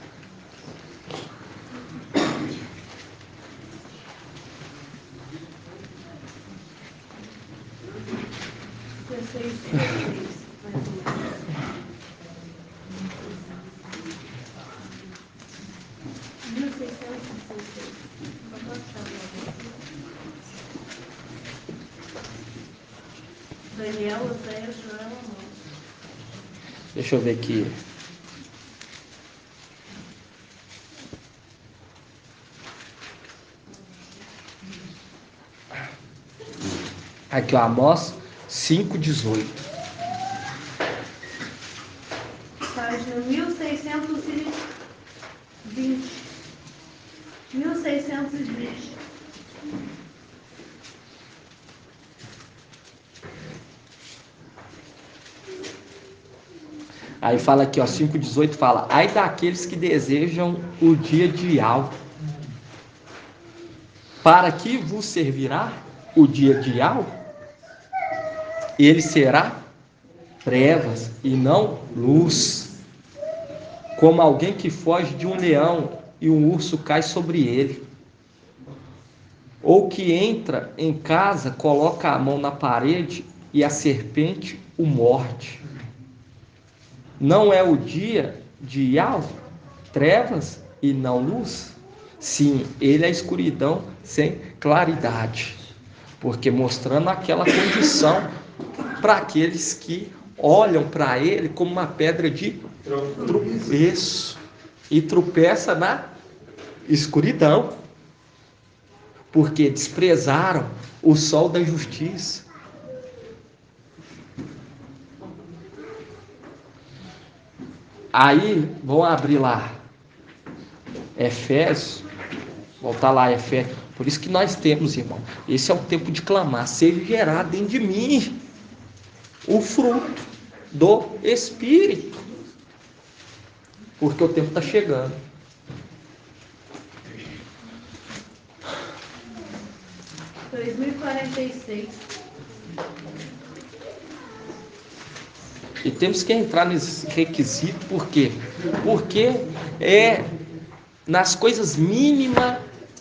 Daniel, Oséias, Joel, Amós. Deixa eu ver aqui. Aqui, ó, Amós 5,18. Página 1620. 1620. Aí fala aqui, ó, 5,18 fala: ai daqueles que desejam o dia de Al. Para que vos servirá o dia de Al? Ele será trevas e não luz, como alguém que foge de um leão e um urso cai sobre ele, ou que entra em casa, coloca a mão na parede e a serpente o morde. Não é o dia de Yahvé, trevas e não luz? Sim, ele é escuridão sem claridade, porque mostrando aquela condição para aqueles que olham para ele como uma pedra de tropeço e tropeça na escuridão, porque desprezaram o sol da justiça. Aí, vamos abrir lá, Efésios, voltar lá, Efésios. Por isso que nós temos, irmão, esse é o tempo de clamar: seja gerado dentro de mim o fruto do Espírito, porque o tempo está chegando. Em 2046. E temos que entrar nesse requisito, por quê? Porque é nas coisas mínimas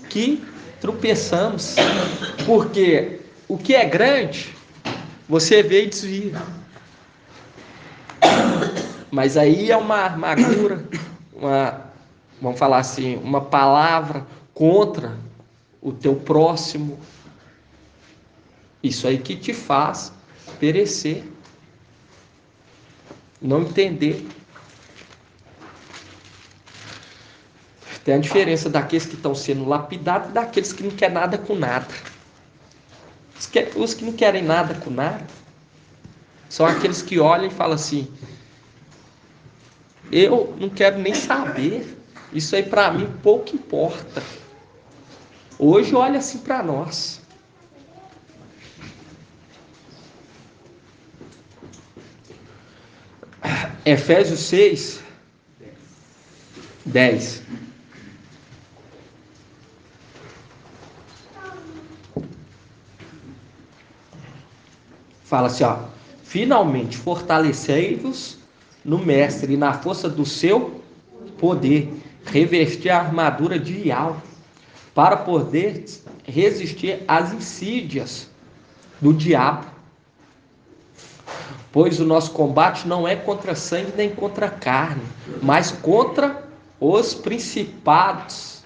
que tropeçamos. Porque o que é grande, você vê e desvia. Mas aí é uma armadura, vamos falar assim, uma palavra contra o teu próximo. Isso aí que te faz perecer. Não entender. Tem a diferença daqueles que estão sendo lapidados e daqueles que não querem nada com nada. Os que não querem nada com nada são aqueles que olham e falam assim: eu não quero nem saber. Isso aí para mim pouco importa. Hoje olha assim para nós. Efésios 6, 10. Fala assim, ó: finalmente fortalecei-vos no mestre e na força do seu poder, revestir a armadura de Iaú, para poder resistir às insídias do diabo. Pois o nosso combate não é contra sangue nem contra carne, mas contra os principados,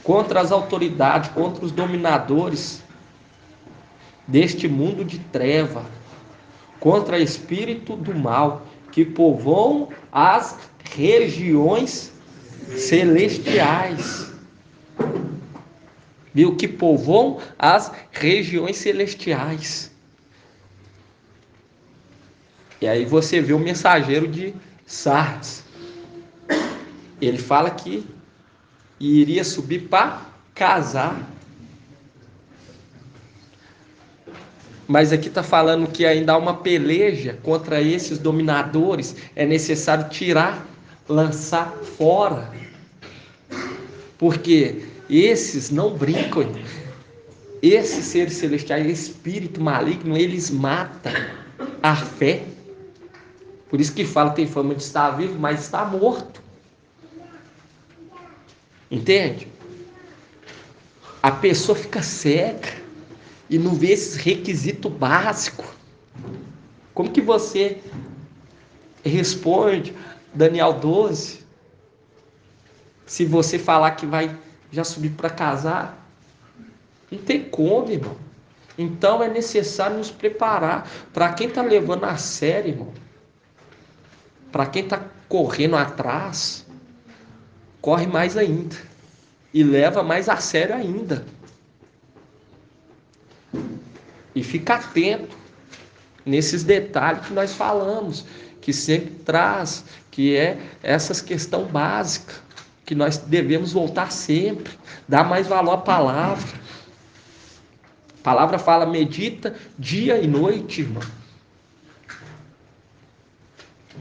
contra as autoridades, contra os dominadores deste mundo de treva, contra o espírito do mal, que povoam as regiões celestiais. Viu? Que povoam as regiões celestiais. E aí você vê o mensageiro de Sardes. Ele fala que iria subir para casar. Mas aqui está falando que ainda há uma peleja contra esses dominadores. É necessário tirar, lançar fora. Porque esses não brincam. Esses seres celestiais, espírito maligno, eles matam a fé. Por isso que fala, tem fama de estar vivo, mas está morto. Entende? A pessoa fica cega e não vê esses requisitos básicos. Como que você responde Daniel 12 se você falar que vai já subir para casar? Não tem como, irmão. Então é necessário nos preparar. Para quem está levando a sério, irmão, para quem está correndo atrás, corre mais ainda e leva mais a sério ainda. E fica atento nesses detalhes que nós falamos, que sempre traz, que é essas questões básicas, que nós devemos voltar sempre, dar mais valor à palavra. A palavra fala, medita dia e noite, irmão.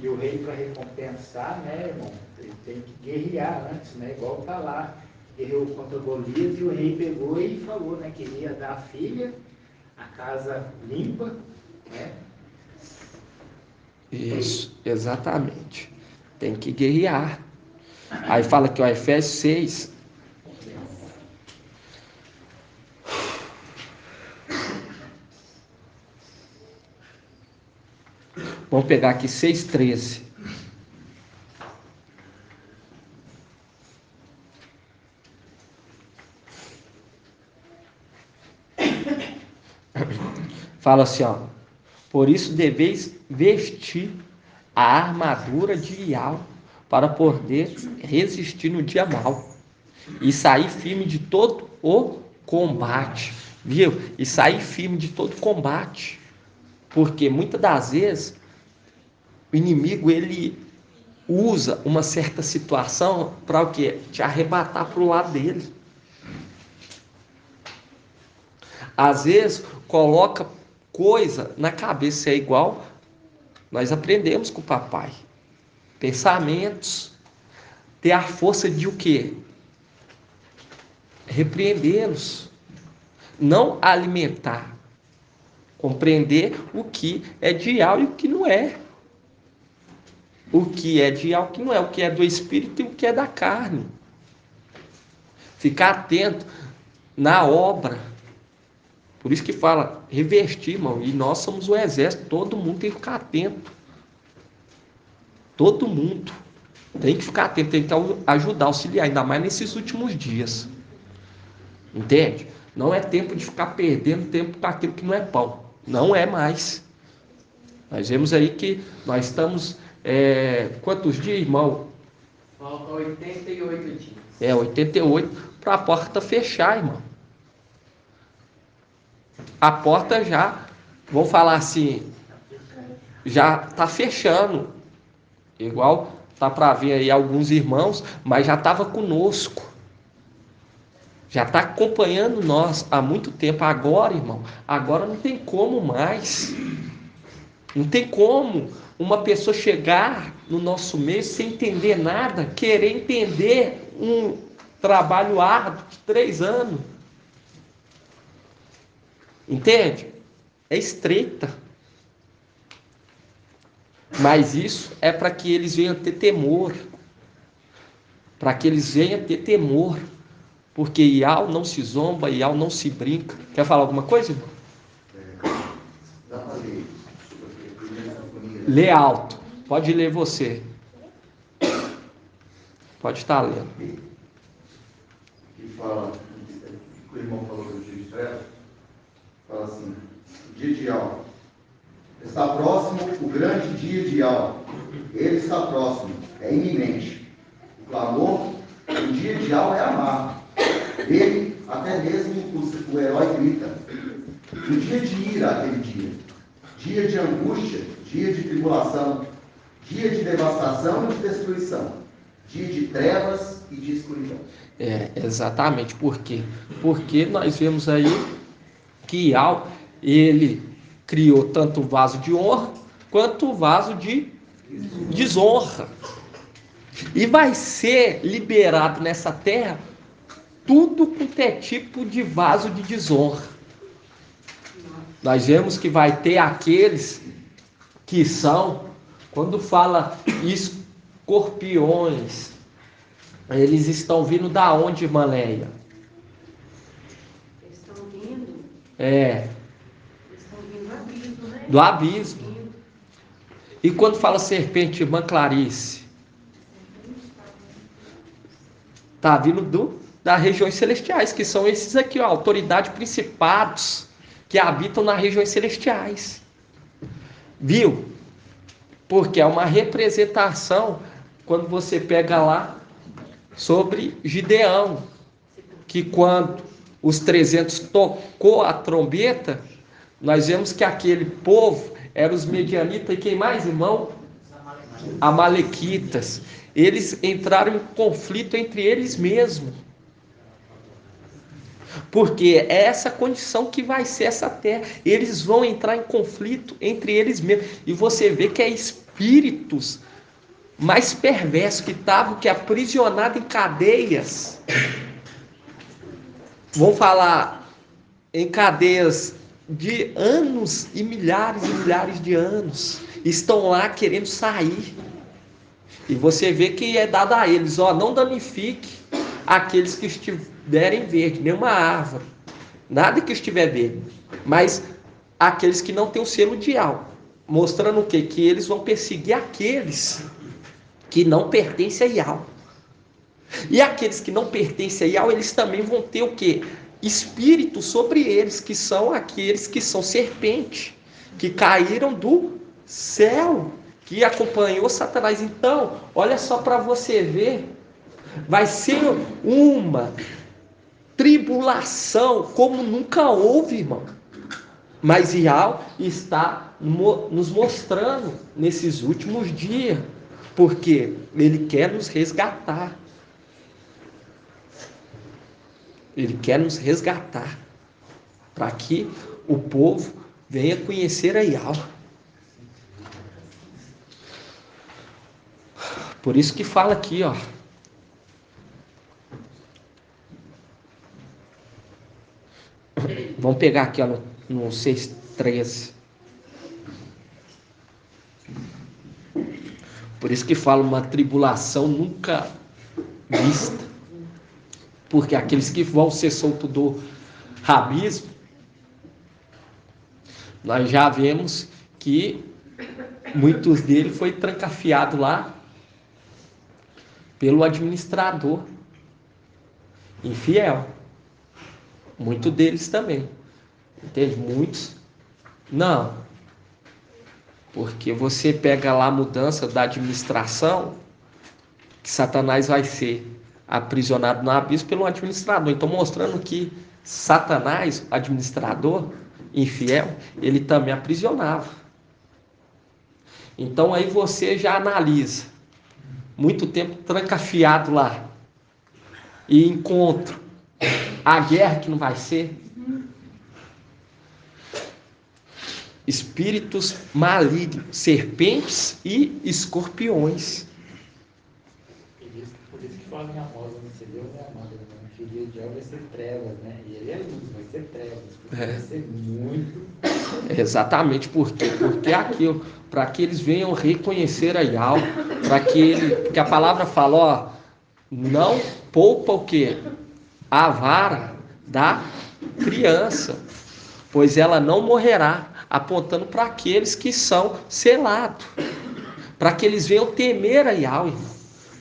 E o rei, para recompensar, né, irmão, ele tem que guerrear antes, né, igual tá lá, guerreou contra Golias, e o rei pegou e falou, né, que ia dar a filha, a casa limpa, né? Isso, exatamente. Tem que guerrear. Aí fala que o Efésios 6. Vamos pegar aqui 6:13. Fala assim, ó: por isso deveis vestir a armadura de Iaú, para poder resistir no dia mau e sair firme de todo o combate. Viu? E sair firme de todo combate. Porque muitas das vezes o inimigo, ele usa uma certa situação para o quê? Te arrebatar para o lado dele. Às vezes coloca coisa na cabeça, é igual nós aprendemos com o papai. Pensamentos, ter a força de o quê? Repreendê-los, não alimentar, compreender o que é de Iaú e o que não é. O que é de Iaú e o que não é, o que é do espírito e o que é da carne. Ficar atento na obra. Por isso que fala, revestir, irmão. E nós somos o exército, todo mundo tem que ficar atento. Todo mundo tem que ficar atento, tem que ajudar, auxiliar, ainda mais nesses últimos dias. Entende? Não é tempo de ficar perdendo tempo com aquilo que não é pão. Não é mais. Nós vemos aí que nós estamos... quantos dias, irmão? Falta 88 dias. 88 para a porta fechar, irmão. A porta já, vamos falar assim, já está fechando. Igual tá para ver aí alguns irmãos, mas já estava conosco. Já está acompanhando nós há muito tempo. Agora, irmão, agora não tem como mais. Não tem como uma pessoa chegar no nosso meio sem entender nada, querer entender um trabalho árduo de 3 anos. Entende? É estreita. Mas isso é para que eles venham ter temor. Para que eles venham ter temor. Porque Ial não se zomba, Ial não se brinca. Quer falar alguma coisa, irmão? Dá para ler. Lê alto. Pode ler você. Pode estar lendo. Que fala, o irmão falou do dia de trevas, fala assim, o dia de Ial. Está próximo o grande dia de Ial. Ele está próximo, é iminente. O clamor, o dia de Ial é amargo. Ele, até mesmo o herói grita. O dia de ira, aquele dia. Dia de angústia, dia de tribulação, dia de devastação e de destruição. Dia de trevas e de escuridão. Exatamente. Por quê? Porque nós vemos aí que Ial, ele criou tanto o vaso de honra, quanto o vaso de desonra. E vai ser liberado nessa terra tudo quanto é tipo de vaso de desonra. Nós vemos que vai ter aqueles que são, quando fala escorpiões, eles estão vindo da onde, irmã Leia? Eles estão vindo. Eles estão vindo do abismo, né? Do abismo. E quando fala serpente, irmã Clarice? Está vindo das regiões celestiais, que são esses aqui, ó, autoridade, principados, que habitam nas regiões celestiais. Viu? Porque é uma representação, quando você pega lá, sobre Gideão, que quando os 300 tocou a trombeta, nós vemos que aquele povo eram os medianitas e quem mais, irmão? Amalequitas. Eles entraram em conflito entre eles mesmos. Porque é essa condição que vai ser essa terra. Eles vão entrar em conflito entre eles mesmos. E você vê que é espíritos mais perversos que estavam aprisionados em cadeias. Vão falar em cadeias de anos e milhares de anos. Estão lá querendo sair. E você vê que é dado a eles, ó, não danifique aqueles que estiverem verde, nenhuma árvore, nada que estiver verde, mas aqueles que não têm o selo de Ial, mostrando o quê? Que eles vão perseguir aqueles que não pertencem a Ial. E aqueles que não pertencem a Ial, eles também vão ter o quê? Espírito sobre eles, que são aqueles que são serpente, que caíram do céu, que acompanhou Satanás. Então, olha só para você ver, vai ser uma tribulação como nunca houve, irmão. Mas Ial está nos mostrando nesses últimos dias, porque ele quer nos resgatar. Ele quer nos resgatar, para que o povo venha conhecer a Ial. Por isso que fala aqui, ó. Vamos pegar aqui, ó, no 6:13. Por isso que fala uma tribulação nunca vista. Porque aqueles que vão ser soltos do abismo, nós já vemos que muitos deles foi trancafiado lá pelo administrador infiel. Muitos deles também. Entende? Muitos não. Porque você pega lá a mudança da administração, que Satanás vai ser aprisionado no abismo pelo administrador. Então, mostrando que Satanás, administrador infiel, ele também aprisionava. Então, aí você já analisa. Muito tempo trancafiado lá. E encontro a guerra que não vai ser. Espíritos malignos, serpentes e escorpiões. Por isso que fala em Amós, você deu, né, amado? Que o dia de hoje vai ser trevas, né? E ele é luz, vai ser trevas. Vai ser muito. Exatamente, por quê? Porque aquilo, para que eles venham reconhecer a Yahweh, porque a palavra fala, ó, não poupa o quê? A vara da criança, pois ela não morrerá, apontando para aqueles que são selados, para que eles venham temer a Yahweh,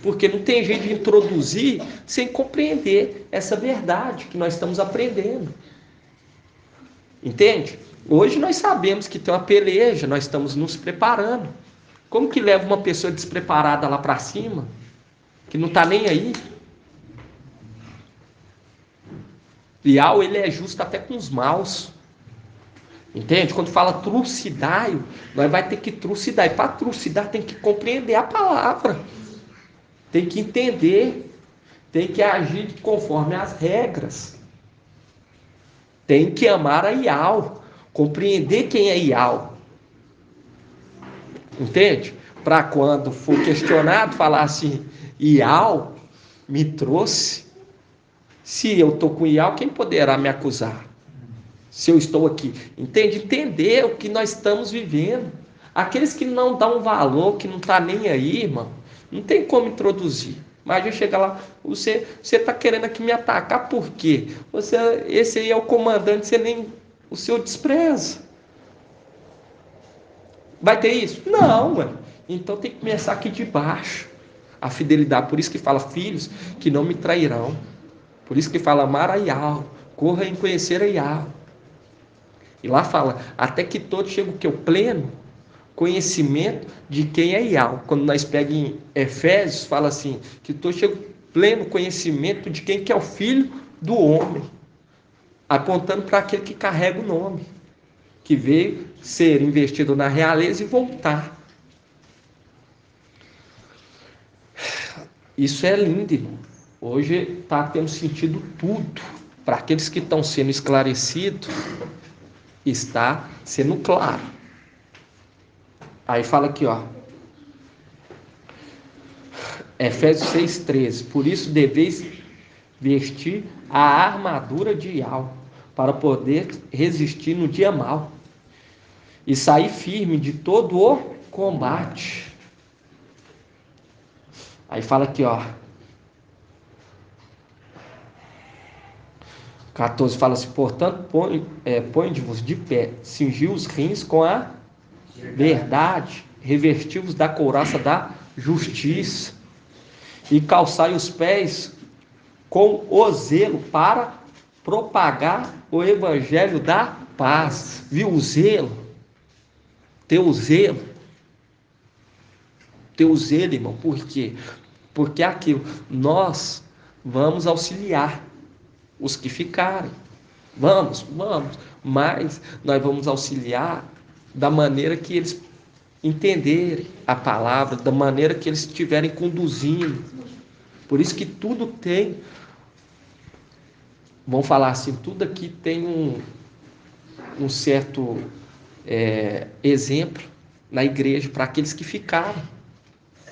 porque não tem jeito de introduzir sem compreender essa verdade que nós estamos aprendendo. Entende? Hoje nós sabemos que tem uma peleja, nós estamos nos preparando. Como que leva uma pessoa despreparada lá para cima, que não está nem aí? Yahweh, ele é justo até com os maus. Entende? Quando fala trucidai, nós vai ter que trucidar. E para trucidar tem que compreender a palavra. Tem que entender. Tem que agir conforme as regras. Tem que amar a Yahweh. Compreender quem é Yahweh. Entende? Para quando for questionado, falar assim, Yahweh me trouxe. Se eu estou com Yahweh, quem poderá me acusar? Se eu estou aqui. Entende? Entender o que nós estamos vivendo. Aqueles que não dão valor, que não estão nem aí, irmão, não tem como introduzir. Imagina chegar lá, você está querendo aqui me atacar, por quê? Esse aí é o comandante, você nem o seu despreza. Vai ter isso? Não, mano. Então tem que começar aqui de baixo. A fidelidade, por isso que fala, filhos que não me trairão. Por isso que fala, amar a Yahweh, corra em conhecer a Yahweh. E lá fala, até que todos cheguem o que? O pleno conhecimento de quem é Yahweh. Quando nós pegamos em Efésios, fala assim, que todos chegam ao pleno conhecimento de quem que é o Filho do Homem. Apontando para aquele que carrega o nome. Que veio ser investido na realeza e voltar. Isso é lindo, irmão. Hoje está tendo sentido tudo. Para aqueles que estão sendo esclarecidos, está sendo claro. Aí fala aqui, ó. Efésios 6,13. Por isso deveis vestir a armadura de Yahweh, para poder resistir no dia mau e sair firme de todo o combate. Aí fala aqui, ó. 14 fala assim, portanto, põe-vos de pé, cingi os rins com a verdade, revesti-vos da couraça da justiça e calçai os pés com o zelo para propagar o evangelho da paz. Viu o zelo? Teu zelo, irmão, por quê? Porque é aquilo, nós vamos auxiliar os que ficarem, vamos, mas nós vamos auxiliar da maneira que eles entenderem a palavra, da maneira que eles estiverem conduzindo. Por isso que tudo tem, vamos falar assim, tudo aqui tem um certo exemplo na igreja para aqueles que ficaram,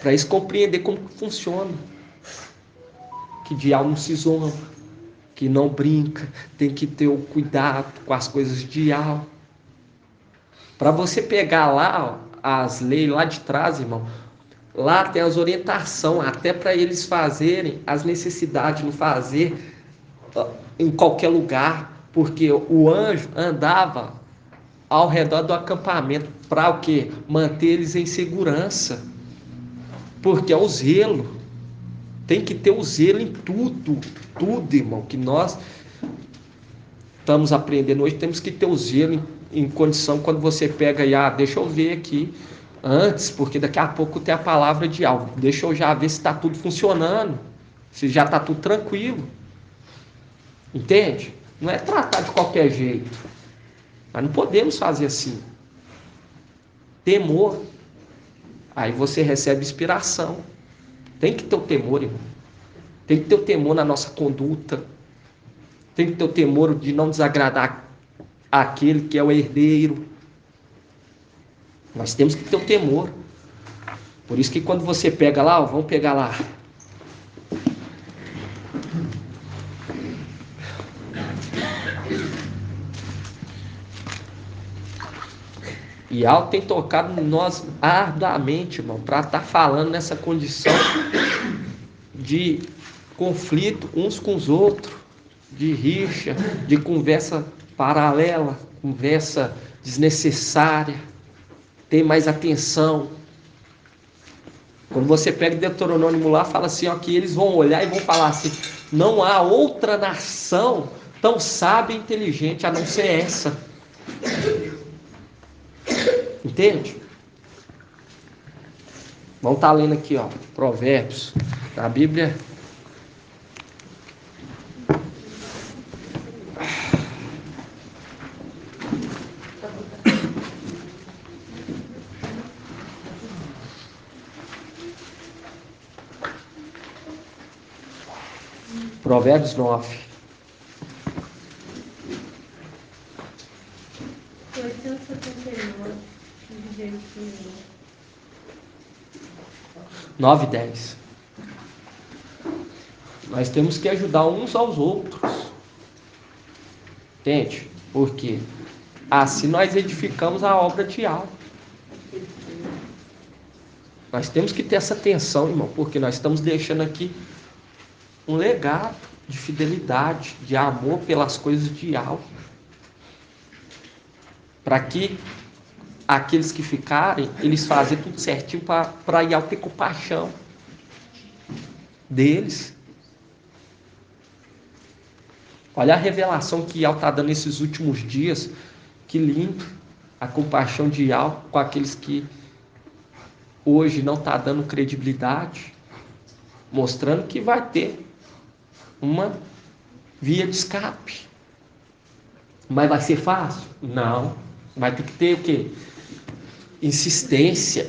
para eles compreender como funciona, que diabo não se zomba, que não brinca, tem que ter o cuidado com as coisas de Yahweh. Para você pegar lá, ó, as leis lá de trás, irmão, lá tem as orientações, até para eles fazerem as necessidades, não fazer em qualquer lugar, porque o anjo andava ao redor do acampamento. Para o quê? Manter eles em segurança. Porque é o zelo. Tem que ter o zelo em tudo. Tudo, irmão, que nós estamos aprendendo hoje. Temos que ter o zelo em condição. Quando você pega e, deixa eu ver aqui antes, porque daqui a pouco tem a palavra de algo. Deixa eu já ver se está tudo funcionando. Se já está tudo tranquilo. Entende? Não é tratar de qualquer jeito. Mas não podemos fazer assim. Temor. Aí você recebe inspiração. Tem que ter o temor, irmão. Tem que ter o temor na nossa conduta. Tem que ter o temor de não desagradar aquele que é o herdeiro. Nós temos que ter o temor. Por isso que quando você pega lá, vamos pegar lá. E algo tem tocado em nós arduamente, irmão, para estar falando nessa condição de conflito uns com os outros, de rixa, de conversa paralela, conversa desnecessária, ter mais atenção. Quando você pega Deuteronômio lá, fala assim, que eles vão olhar e vão falar assim, não há outra nação tão sábia e inteligente a não ser essa. Entende? Vamos estar lendo aqui, Provérbios, da Bíblia. Provérbios 9. 9 e 10. Nós temos que ajudar uns aos outros. Entende? Porque assim nós edificamos a obra de algo. Nós temos que ter essa atenção, irmão, porque nós estamos deixando aqui um legado de fidelidade, de amor pelas coisas de algo. Para que aqueles que ficarem, eles fazem tudo certinho para Ial ter compaixão deles. Olha a revelação que Ial está dando nesses últimos dias. Que lindo a compaixão de Ial com aqueles que hoje não está dando credibilidade, mostrando que vai ter uma via de escape. Mas vai ser fácil? Não. Vai ter que ter o quê? Insistência.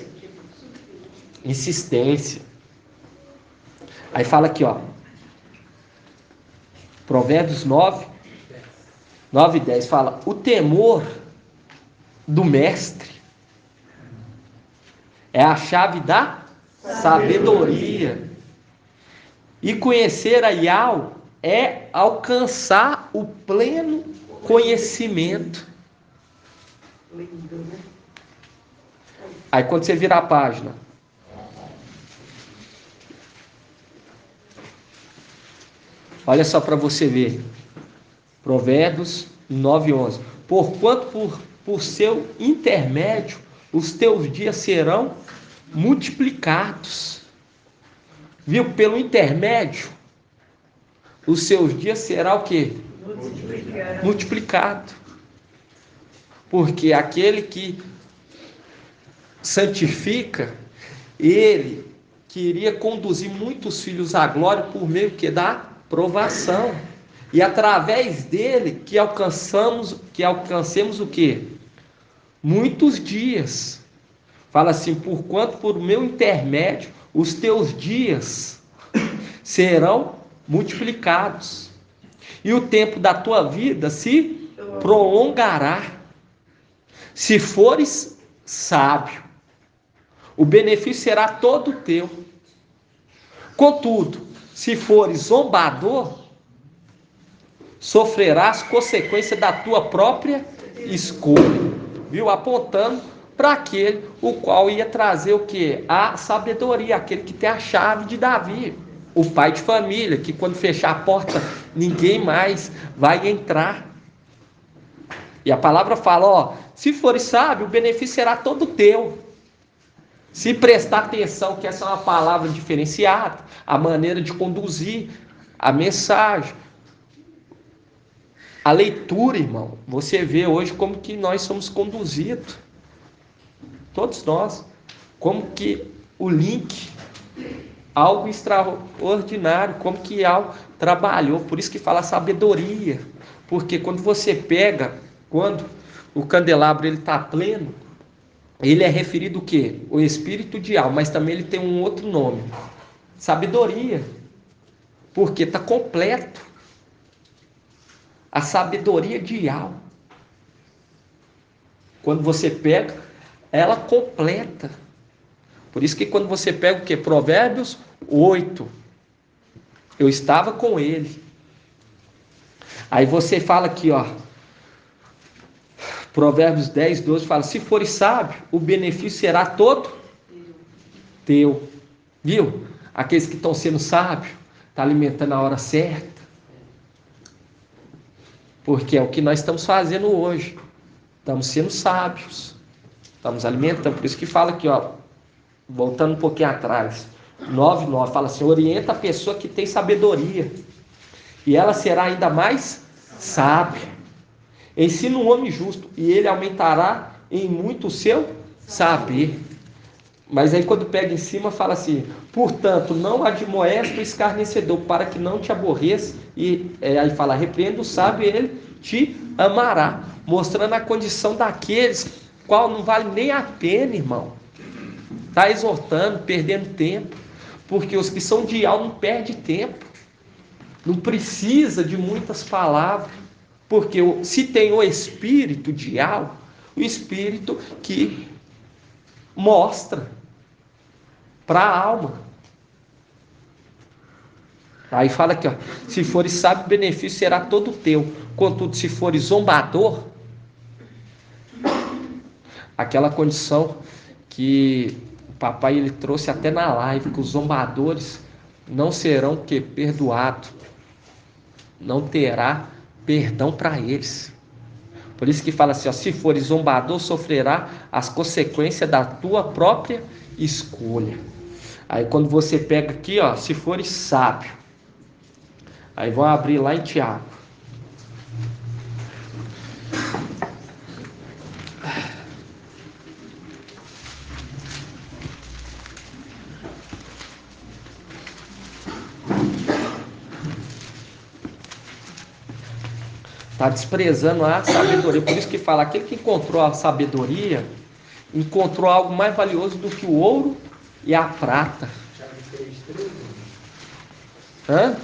Aí fala aqui, Provérbios 9 e 10 fala: o temor do mestre é a chave da sabedoria. E conhecer a Ial é alcançar o pleno conhecimento. Aí quando você virar a página, olha só para você ver, Provérbios 9 e 11. Porquanto por seu intermédio os teus dias serão multiplicados. Viu? Pelo intermédio os seus dias serão o quê? Multiplicado. Porque aquele que santifica, ele queria conduzir muitos filhos à glória por meio da provação. E através dele que alcancemos o quê? Muitos dias. Fala assim: porquanto por meu intermédio os teus dias serão multiplicados, e o tempo da tua vida se prolongará. Se fores sábio, o benefício será todo teu. Contudo, se fores zombador, sofrerás consequência da tua própria escolha. Viu? Apontando para aquele o qual ia trazer o quê? A sabedoria, aquele que tem a chave de Davi, o pai de família, que quando fechar a porta, ninguém mais vai entrar. E a palavra fala, ó, se fores sábio, o benefício será todo teu. Se prestar atenção, que essa é uma palavra diferenciada, a maneira de conduzir a mensagem, a leitura, irmão. Você vê hoje como que nós somos conduzidos, todos nós, como que o link, algo extraordinário, como que algo trabalhou, por isso que fala sabedoria, porque quando você pega, quando o candelabro ele está pleno, ele é referido o quê? O espírito de alma, mas também ele tem um outro nome, sabedoria, porque está completo, a sabedoria de alma, quando você pega, ela completa. Por isso que quando você pega o quê? Provérbios 8, eu estava com ele. Aí você fala aqui, ó, Provérbios 10, 12, fala, se fores sábio, o benefício será todo teu. Viu? Aqueles que estão sendo sábios, estão alimentando a hora certa. Porque é o que nós estamos fazendo hoje. Estamos sendo sábios. Estamos alimentando. Por isso que fala aqui, ó, voltando um pouquinho atrás, 9:9, fala assim, orienta a pessoa que tem sabedoria, e ela será ainda mais sábia. Ensina um homem justo, e ele aumentará em muito o seu saber. Mas aí quando pega em cima, fala assim, portanto, não admoesta o escarnecedor, para que não te aborreça, e aí fala, repreenda o sábio, e ele te amará, mostrando a condição daqueles, qual não vale nem a pena, irmão. Está exortando, perdendo tempo, porque os que são de alma não perdem tempo, não precisa de muitas palavras, porque se tem o espírito de alma, o espírito que mostra para a alma. Aí fala aqui, ó, se fores sábio, o benefício será todo teu, contudo, se fores zombador, aquela condição que o papai ele trouxe até na live, que os zombadores não serão perdoados, não terá perdão para eles. Por isso que fala assim, ó, se fores zombador, sofrerá as consequências da tua própria escolha. Aí quando você pega aqui, ó, se fores sábio, aí vão abrir lá em Tiago. Está desprezando a sabedoria. Por isso que fala, aquele que encontrou a sabedoria, encontrou algo mais valioso do que o ouro e a prata. Hã?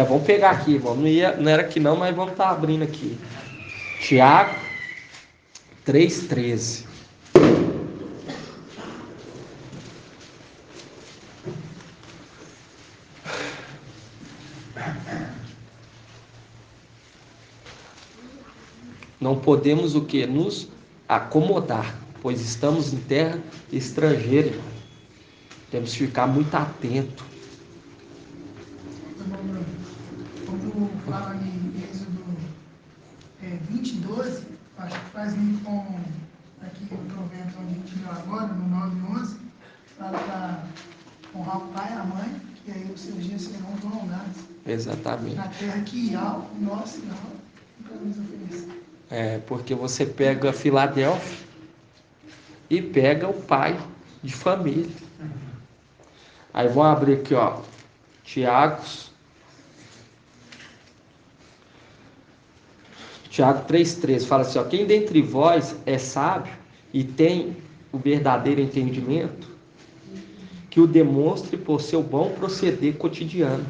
Vamos pegar aqui, irmão. Não era aqui não, mas vamos estar abrindo aqui. Tiago 3,13. Não podemos o que? Nos acomodar, pois estamos em terra estrangeira, irmão. Temos que ficar muito atento. Quando fala em Êxodo 20:12, acho que faz link com aqui no Provérbios onde a gente viu agora, no 9:11, fala para honrar o pai e a mãe, que aí os seus dias serão prolongados. Exatamente. Na terra que Iau, nosso Iau, nunca nos ofereceu. Porque você pega Filadélfia e pega o pai de família. Aí vamos abrir aqui, ó, Tiago 3,13, fala assim, ó, quem dentre vós é sábio e tem o verdadeiro entendimento, que o demonstre por seu bom proceder cotidiano,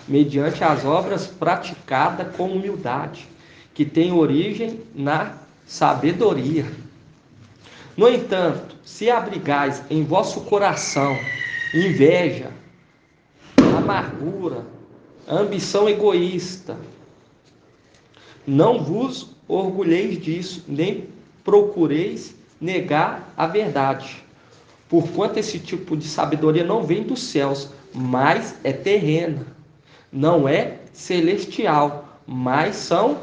mediante as obras praticadas com humildade, que tem origem na sabedoria. No entanto, se abrigais em vosso coração inveja, amargura, ambição egoísta, Não vos orgulheis disso, nem procureis negar a verdade. Porquanto esse tipo de sabedoria não vem dos céus, mas é terrena. Não é celestial, mas são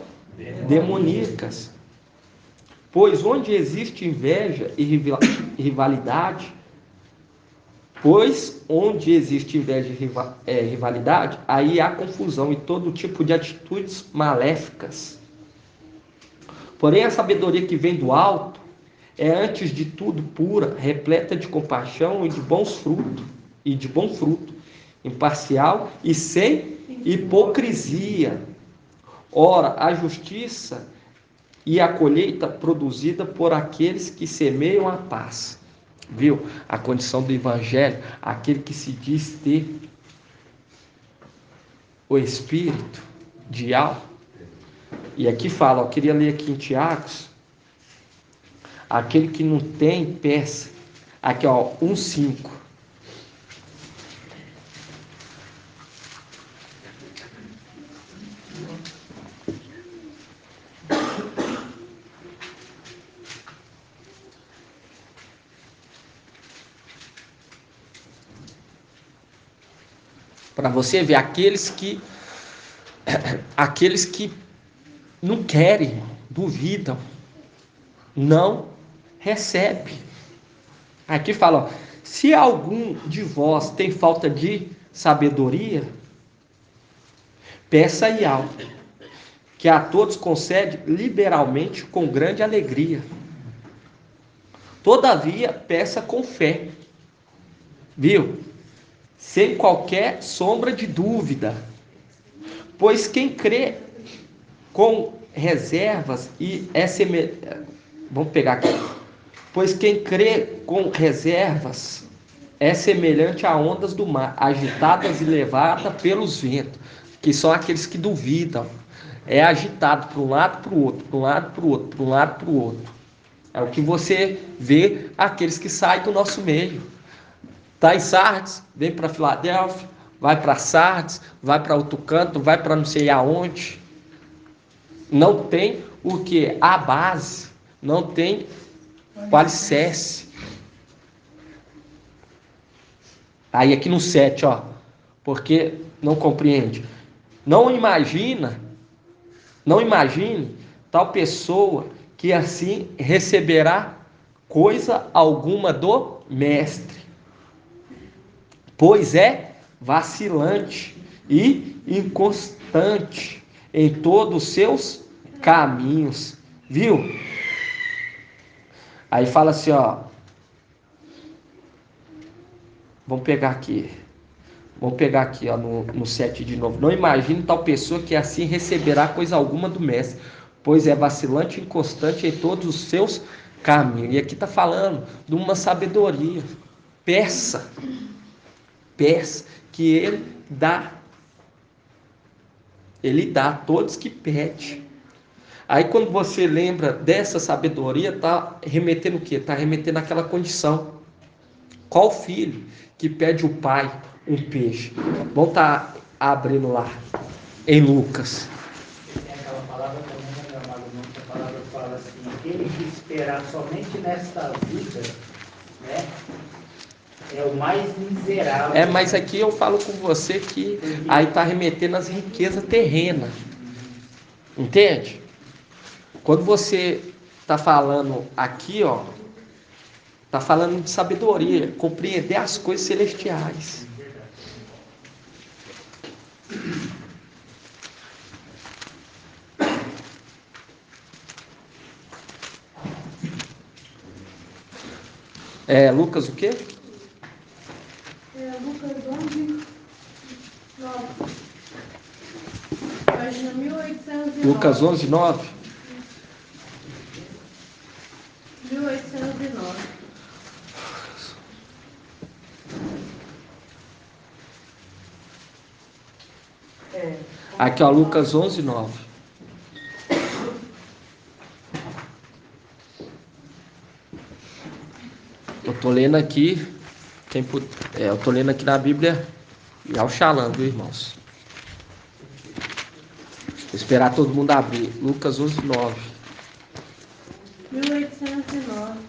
demoníacas. Pois onde existe inveja e rivalidade, rivalidade, aí há confusão e todo tipo de atitudes maléficas. Porém, a sabedoria que vem do alto é, antes de tudo, pura, repleta de compaixão e de bom fruto, imparcial e sem hipocrisia. Ora, a justiça e a colheita produzida por aqueles que semeiam a paz. Viu? A condição do evangelho, aquele que se diz ter o espírito de alma. E aqui fala, eu queria ler aqui em Tiago, aquele que não tem, peça. Aqui, ó, 1:5. Para você ver, aqueles que não querem, duvidam, não recebem. Aqui fala, ó, se algum de vós tem falta de sabedoria, peça e alto, que a todos concede liberalmente com grande alegria. Todavia, peça com fé. Viu? Sem qualquer sombra de dúvida. Pois quem crê com reservas e é semelhante. Vamos pegar aqui. Pois quem crê com reservas é semelhante a ondas do mar, agitadas e levadas pelos ventos, que são aqueles que duvidam. É agitado para um lado, para o outro, para um lado, para o outro, para um lado, para o outro. É o que você vê aqueles que saem do nosso meio. Está em Sardes, vem para Filadélfia, vai para Sardes, vai para outro canto, vai para não sei aonde. Não tem o que? A base, não tem o alicerce. Aí aqui no 7, ó, porque não compreende. Não imagine tal pessoa que assim receberá coisa alguma do mestre, pois é vacilante e inconstante em todos os seus caminhos, viu? Aí fala assim, ó, vamos pegar aqui, ó, no 7 de novo. Não imagine tal pessoa que assim receberá coisa alguma do mestre, pois é vacilante e inconstante em todos os seus caminhos. E aqui está falando de uma sabedoria. Peça que ele dá a todos que pede. Aí quando você lembra dessa sabedoria, está remetendo o quê? Está remetendo àquela condição. Qual filho que pede o pai um peixe? Vamos estar abrindo lá em Lucas. Aquela palavra também, né, meu amado irmão? A palavra fala assim, aquele que esperar somente nesta vida, né, é o mais miserável. Mas aqui eu falo com você que aí está remetendo às riquezas terrenas. Entende? Quando você está falando aqui, ó, está falando de sabedoria, compreender as coisas celestiais. Lucas o quê? Lucas 11, 9. Página 1809. Lucas 11, 9. 1809. Aqui, ó, Lucas 11, 9. Eu tô lendo aqui, eu tô lendo aqui na Bíblia e ao Shalom, viu, irmãos? Vou esperar todo mundo abrir. Lucas 11:9. 1809.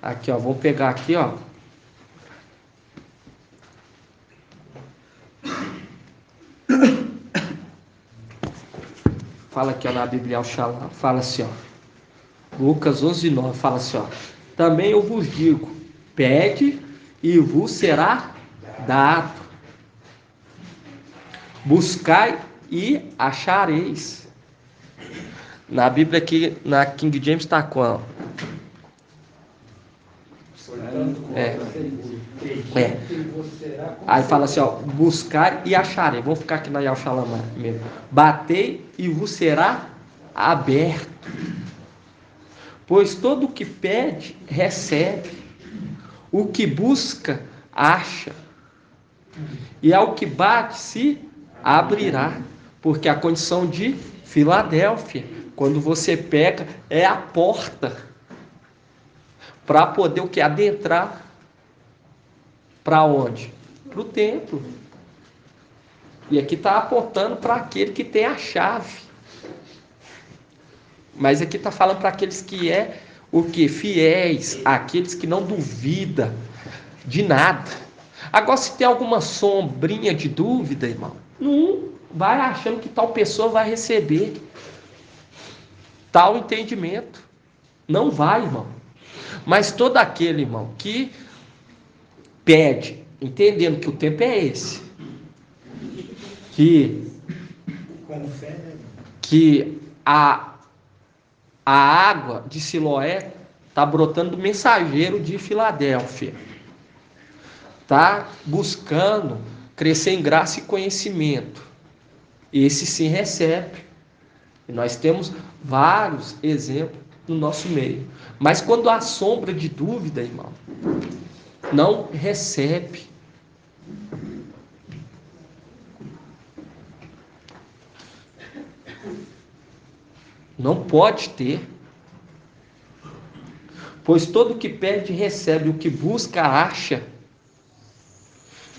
Aqui, ó. Vamos pegar aqui, ó. Fala aqui, ó, na Bíblia Oxalá. Fala assim, ó. Lucas 11:9. Fala assim, ó. Também eu vos digo, pede e vos será dado. Buscai e achareis. Na Bíblia aqui, na King James está com... Aí fala assim, ó, buscar e acharei. Vamos ficar aqui na Yalxalama mesmo. Batei e vos será aberto. Pois todo o que pede, recebe. O que busca, acha. E ao que bate, se abrirá. Porque a condição de Filadélfia, quando você pega, é a porta para poder o que? Adentrar. Para onde? Para o templo. E aqui está apontando para aquele que tem a chave. Mas aqui está falando para aqueles que é o que? Fiéis, aqueles que não duvidam de nada. Agora, se tem alguma sombrinha de dúvida, irmão, não vai achando que tal pessoa vai receber tal entendimento. Não vai, irmão. Mas todo aquele, irmão, que pede, entendendo que o tempo é esse, que a água de Siloé está brotando do mensageiro de Filadélfia, está buscando crescer em graça e conhecimento. Esse sim recebe. E nós temos vários exemplos no nosso meio. Mas quando há sombra de dúvida, irmão, não recebe. Não pode ter. Pois todo o que pede, recebe. O que busca, acha.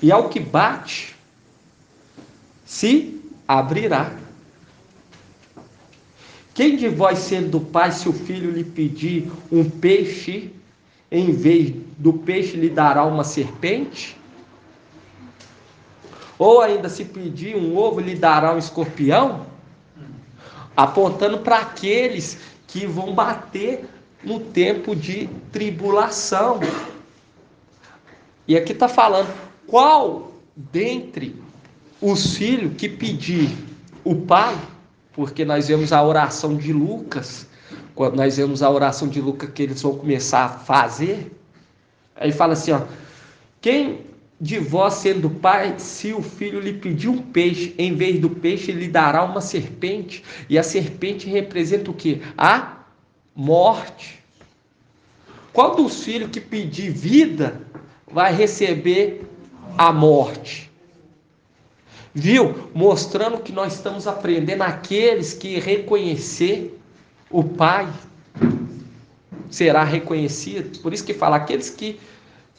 E ao que bate, se abrirá. Quem de vós, sendo pai, se o filho lhe pedir um peixe, em vez do peixe lhe dará uma serpente? Ou ainda, se pedir um ovo, lhe dará um escorpião? Apontando para aqueles que vão bater no tempo de tribulação. E aqui está falando, qual dentre os filhos que pedir o pai, porque nós vemos a oração de Lucas, quando nós vemos a oração de Lucas que eles vão começar a fazer, aí fala assim, ó, quem de vós, sendo pai, se o filho lhe pedir um peixe, em vez do peixe lhe dará uma serpente? E a serpente representa o quê? A morte. Qual dos filhos que pedir vida vai receber a morte? Viu? Mostrando que nós estamos aprendendo aqueles que reconhecer o Pai será reconhecido. Por isso que fala, aqueles que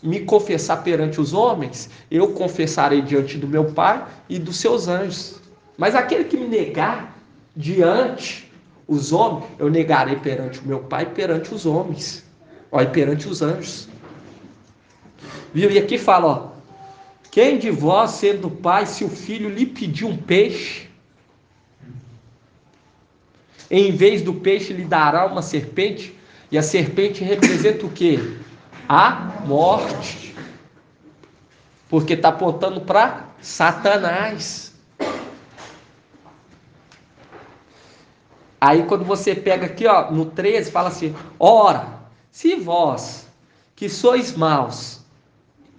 me confessar perante os homens, eu confessarei diante do meu Pai e dos seus anjos. Mas aquele que me negar diante os homens, eu negarei perante o meu Pai e perante os homens. Ó, e perante os anjos. Viu? E aqui fala, ó, quem de vós, sendo pai, se o filho lhe pedir um peixe, em vez do peixe lhe dará uma serpente? E a serpente representa o quê? A morte. Porque está apontando para Satanás. Aí quando você pega aqui, ó, no 13, fala assim, ora, se vós, que sois maus,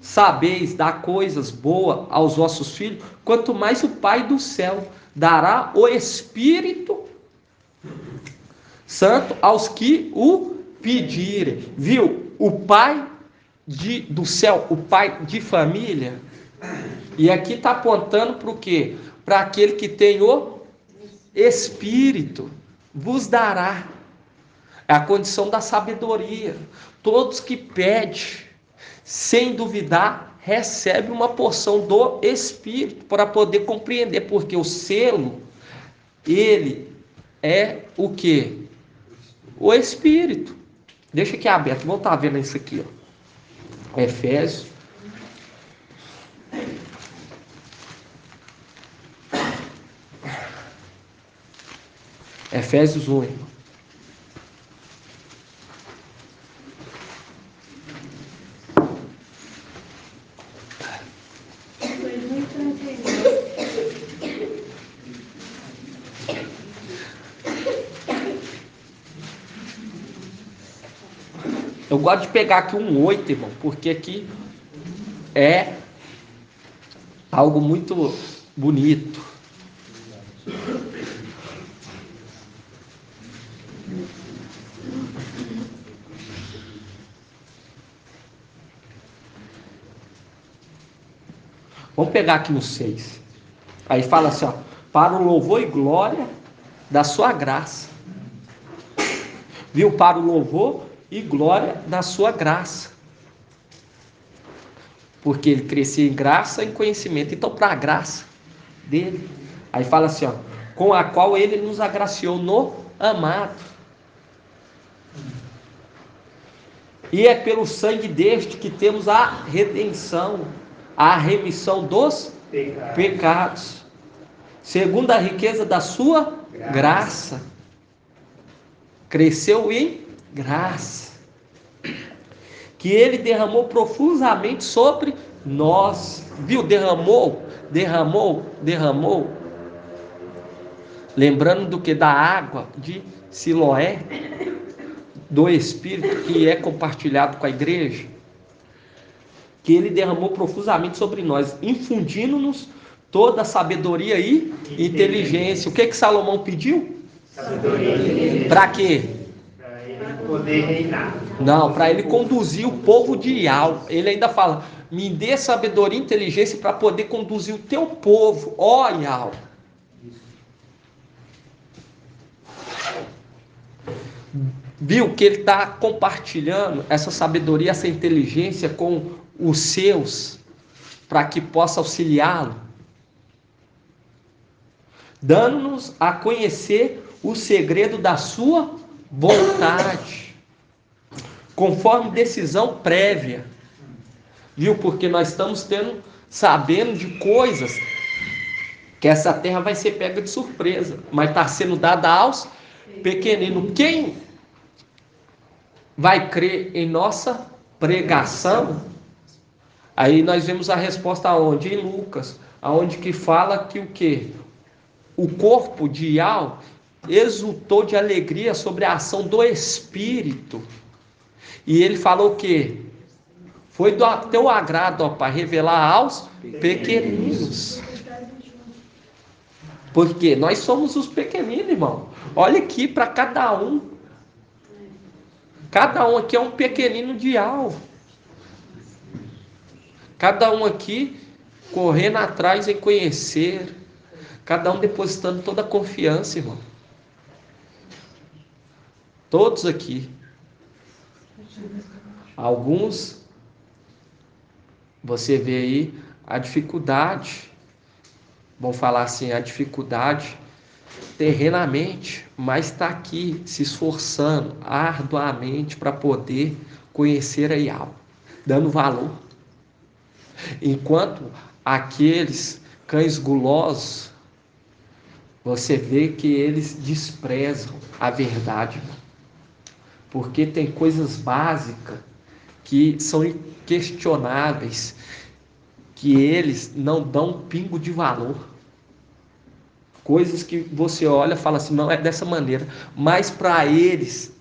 sabeis dar coisas boas aos vossos filhos, quanto mais o Pai do céu dará o Espírito Santo aos que o pedirem. Viu? O Pai do céu, o pai de família. E aqui está apontando para o quê? Para aquele que tem o Espírito, vos dará. É a condição da sabedoria. Todos que pedem, sem duvidar, recebem uma porção do Espírito para poder compreender, porque o selo, ele é o quê? O Espírito. Deixa aqui aberto, vamos estar vendo isso aqui, ó. Efésios. Efésios 1. Eu gosto de pegar aqui um 8, irmão, porque aqui é algo muito bonito. Vamos pegar aqui no 6. Aí fala assim, ó, para o louvor e glória da sua graça. Viu? Para o louvor e glória da sua graça. Porque ele crescia em graça e em conhecimento. Então, para a graça dele. Aí fala assim, ó, com a qual ele nos agraciou no amado. E é pelo sangue deste que temos a redenção, a remissão dos pecados, segundo a riqueza da sua graça. Cresceu em graça, que ele derramou profusamente sobre nós. Viu? Derramou. Lembrando do que? Da água de Siloé, do Espírito que é compartilhado com a igreja. Que ele derramou profusamente sobre nós, infundindo-nos toda a sabedoria e inteligência. O que Salomão pediu? Sabedoria. Para quê? Para ele poder reinar. Não, para ele conduzir o povo de Ial. Ele ainda fala, me dê sabedoria e inteligência para poder conduzir o teu povo, ó Ial. Viu que ele está compartilhando essa sabedoria, essa inteligência com os seus, para que possa auxiliá-lo, dando-nos a conhecer o segredo da sua vontade, conforme decisão prévia. Viu? Porque nós estamos sabendo de coisas que essa terra vai ser pega de surpresa, mas está sendo dada aos pequeninos. Quem vai crer em nossa pregação? Aí nós vemos a resposta aonde? Em Lucas, aonde que fala que o quê? O corpo de Ial exultou de alegria sobre a ação do Espírito. E ele falou o quê? Foi do teu agrado, ó Pai, revelar aos pequeninos. Porque nós somos os pequeninos, irmão. Olha aqui para cada um. Cada um aqui é um pequenino de Ial. Cada um aqui correndo atrás em conhecer. Cada um depositando toda a confiança, irmão. Todos aqui. Alguns, você vê aí a dificuldade. Vamos falar assim, a dificuldade terrenamente, mas está aqui se esforçando arduamente para poder conhecer a Ial, dando valor. Enquanto aqueles cães gulosos, você vê que eles desprezam a verdade, porque tem coisas básicas que são inquestionáveis, que eles não dão um pingo de valor. Coisas que você olha e fala assim, não é dessa maneira, mas para eles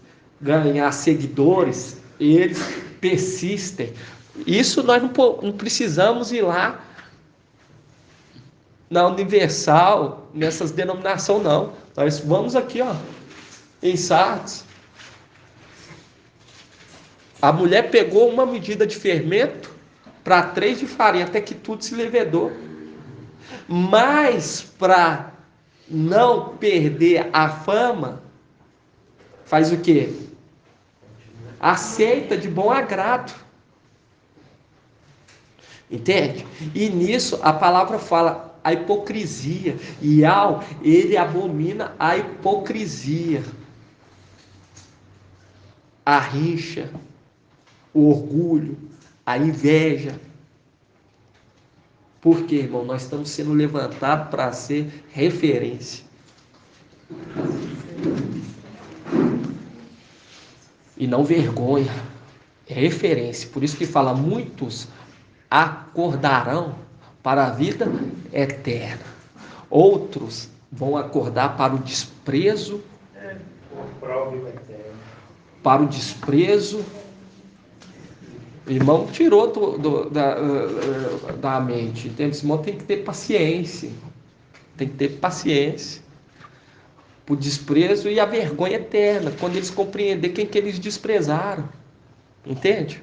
ganhar seguidores, eles persistem. Isso nós não precisamos ir lá na Universal, nessas denominações não. Nós vamos aqui, ó, em Sardes. A mulher pegou uma medida de fermento para 3 de farinha, até que tudo se levedou. Mas para não perder a fama, faz o quê? Aceita de bom agrado. Entende? E nisso a palavra fala a hipocrisia. Ial, ele abomina a hipocrisia, a rincha, o orgulho, a inveja. Por quê, irmão? Nós estamos sendo levantados para ser referência. E não vergonha. É referência. Por isso que fala, muitos acordarão para a vida eterna. Outros vão acordar para o desprezo, para o desprezo. O irmão tirou da mente. Entende? Esse irmão tem que ter paciência. Tem que ter paciência. O desprezo e a vergonha eterna, quando eles compreender quem que eles desprezaram. Entende?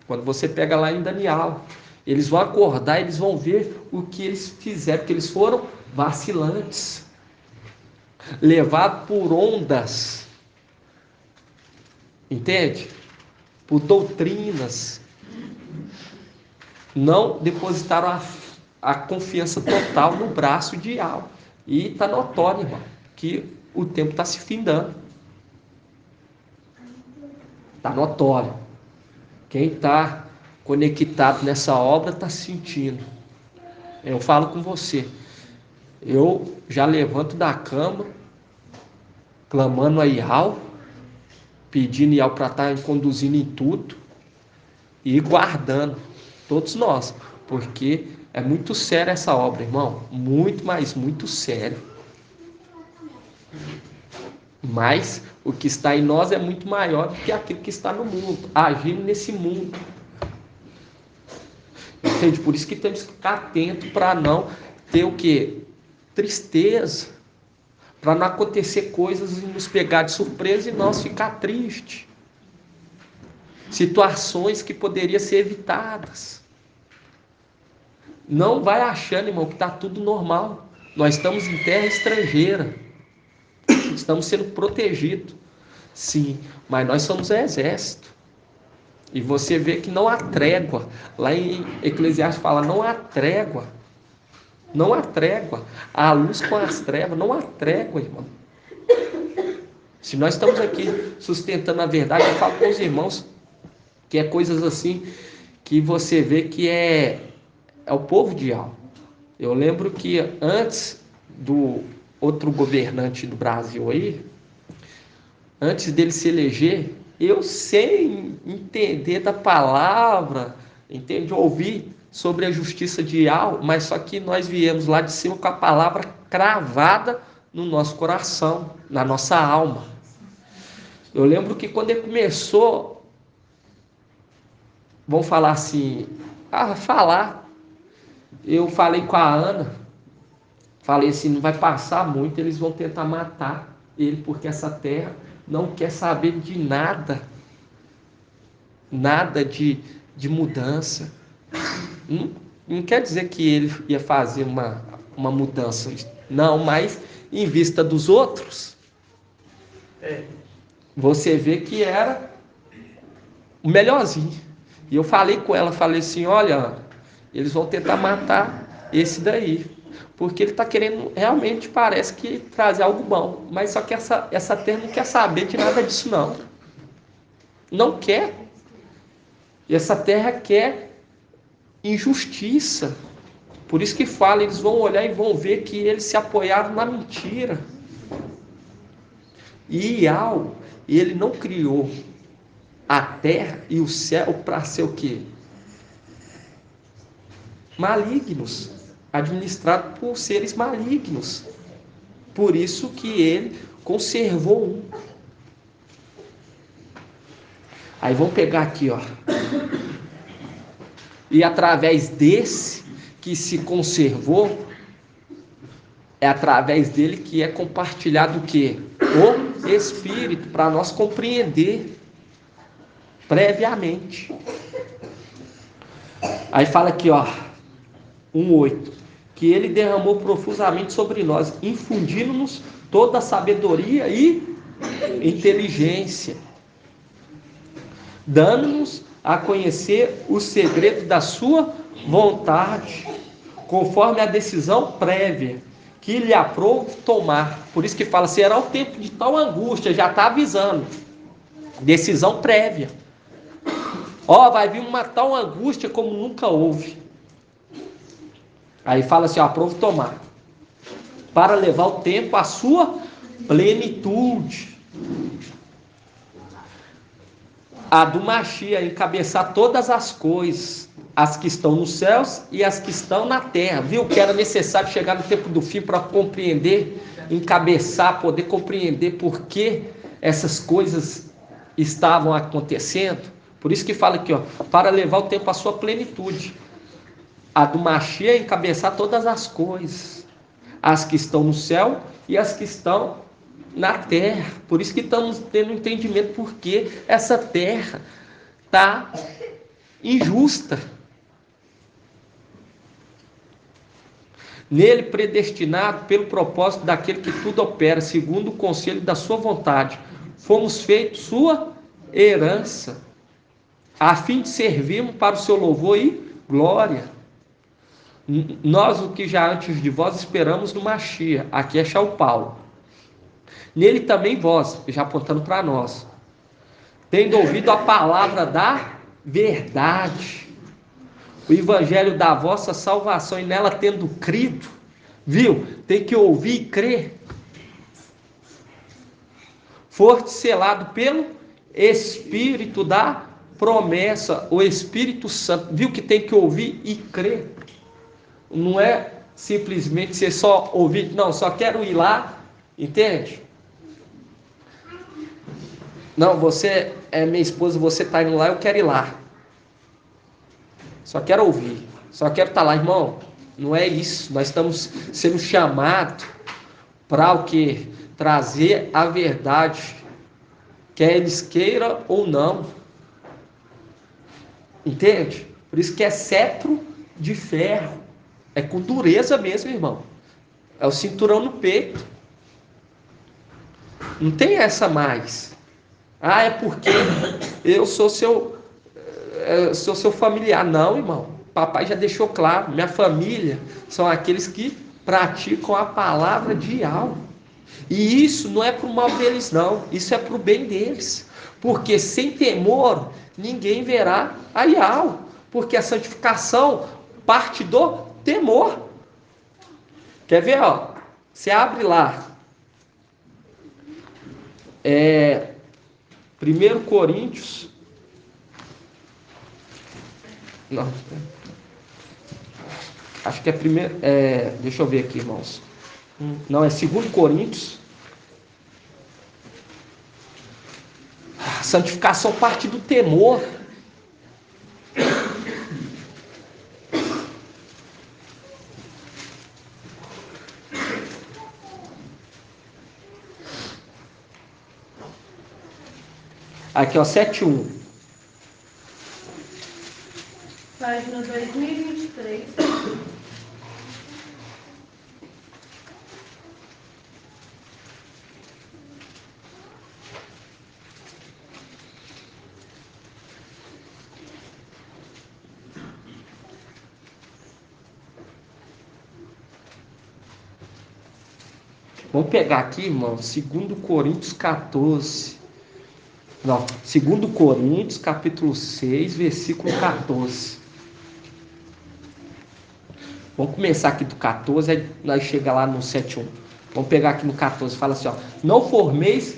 Quando você pega lá em Daniel, eles vão acordar, eles vão ver o que eles fizeram, porque eles foram vacilantes, levados por ondas, entende? Por doutrinas, não depositaram a confiança total no braço de Ial. E está notório, irmão, que o tempo está se findando. Está notório. Quem está conectado nessa obra está sentindo. Eu falo com você. Eu já levanto da cama, clamando a Ial, pedindo Ial para estar conduzindo em tudo e guardando, todos nós, porque é muito séria essa obra, irmão. Muito, mas muito sério. Mas o que está em nós é muito maior do que aquilo que está no mundo, agindo nesse mundo. Entende? Por isso que temos que ficar atento para não ter o quê? Tristeza. Para não acontecer coisas e nos pegar de surpresa e nós ficar tristes. Situações que poderiam ser evitadas. Não vai achando, irmão, que está tudo normal. Nós estamos em terra estrangeira. Estamos sendo protegidos. Sim, mas nós somos exército. E você vê que não há trégua. Lá em Eclesiastes fala, não há trégua. Não há trégua. A luz com as trevas, não há trégua, irmão. Se nós estamos aqui sustentando a verdade, eu falo com os irmãos que é coisas assim que você vê que é o povo de Ial. Eu lembro que antes do outro governante do Brasil aí, antes dele se eleger, eu sem entender da palavra, entende? Ouvir sobre a justiça de Ial, mas só que nós viemos lá de cima com a palavra cravada no nosso coração, na nossa alma. Eu lembro que quando ele começou, vamos falar assim, eu falei com a Ana, falei assim, não vai passar muito, eles vão tentar matar ele, porque essa terra não quer saber de nada de mudança. Não quer dizer que ele ia fazer uma mudança, não, mas em vista dos outros, você vê que era o melhorzinho. E eu falei com ela, falei assim, olha, eles vão tentar matar esse daí, porque ele está querendo, realmente parece que trazer algo bom, mas só que essa terra não quer saber de nada disso não. Não quer. E essa terra quer injustiça. Por isso que fala, eles vão olhar e vão ver que eles se apoiaram na mentira. E Ial, ele não criou a terra e o céu para ser o quê? Malignos, administrado por seres malignos. Por isso que ele conservou um. Aí vamos pegar aqui, ó. E através desse que se conservou, é através dele que é compartilhado o quê? O Espírito, para nós compreender. previamente. Aí fala aqui, ó, 1:8, que ele derramou profusamente sobre nós, infundindo-nos toda a sabedoria e inteligência, dando-nos a conhecer o segredo da sua vontade, conforme a decisão prévia que lhe aprouve tomar. Por isso que fala, será o tempo de tal angústia, já está avisando. Decisão prévia. Ó, vai vir uma tal angústia como nunca houve. Aí fala assim, ó, aprove tomar, para levar o tempo à sua plenitude. A do Mashiach, encabeçar todas as coisas, as que estão nos céus e as que estão na terra. Viu que era necessário chegar no tempo do fim para compreender, encabeçar, poder compreender por que essas coisas estavam acontecendo. Por isso que fala aqui, ó, para levar o tempo à sua plenitude. A do Mashiach, encabeçar todas as coisas, as que estão no céu e as que estão na terra. Por isso que estamos tendo entendimento porque essa terra está injusta. Nele predestinado pelo propósito daquele que tudo opera, segundo o conselho da sua vontade, fomos feitos sua herança, a fim de servirmos para o seu louvor e glória. Nós, o que já antes de vós esperamos no Mashiach, aqui é São Paulo. Nele também vós, já apontando para nós, tendo ouvido a palavra da verdade, o evangelho da vossa salvação, e nela tendo crido, viu? Tem que ouvir e crer. Foste selado pelo Espírito da promessa, o Espírito Santo, viu que tem que ouvir e crer. Não é simplesmente você só ouvir, não, só quero ir lá, entende? Não, você é minha esposa, você está indo lá, eu quero ir lá. Só quero ouvir, só quero estar lá, irmão. Não é isso, nós estamos sendo chamados para o quê? Trazer a verdade, quer eles queiram ou não. Entende? Por isso que é cetro de ferro. É com dureza mesmo, irmão. É o cinturão no peito. Não tem essa mais. Ah, é porque eu sou seu familiar. Não, irmão. Papai já deixou claro. Minha família são aqueles que praticam a palavra de Yahweh. E isso não é para o mal deles, não. Isso é para o bem deles. Porque sem temor, ninguém verá a Yahweh. Porque a santificação parte do temor. Quer ver, ó? Você abre lá. 1 Coríntios. Não. Acho que é primeiro. Deixa eu ver aqui, irmãos. Não, é 2 Coríntios. A santificação parte do temor. Aqui, ó, 7:1. Página 2023. Vamos pegar aqui, irmão, 2 Coríntios 14. Não, 2 Coríntios, capítulo 6, versículo 14. Vamos começar aqui do 14, aí nós chegamos lá no 7:1. Vamos pegar aqui no 14, fala assim, ó. Não formeis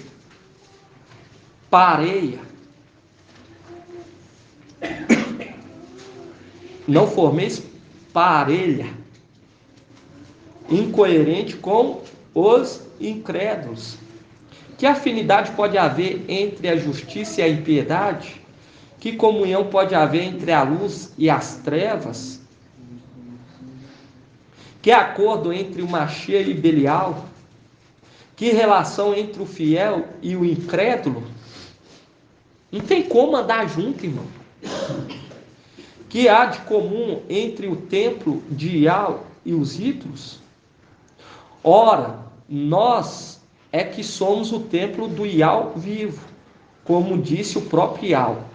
pareia. Não formeis parelha incoerente com os incrédulos. Que afinidade pode haver entre a justiça e a impiedade? Que comunhão pode haver entre a luz e as trevas? Que acordo entre o Mashiach e Belial? Que relação entre o fiel e o incrédulo? Não tem como andar junto, irmão. Que há de comum entre o templo de Ial e os ídolos? Ora, nós é que somos o templo do Ial vivo, como disse o próprio Ial.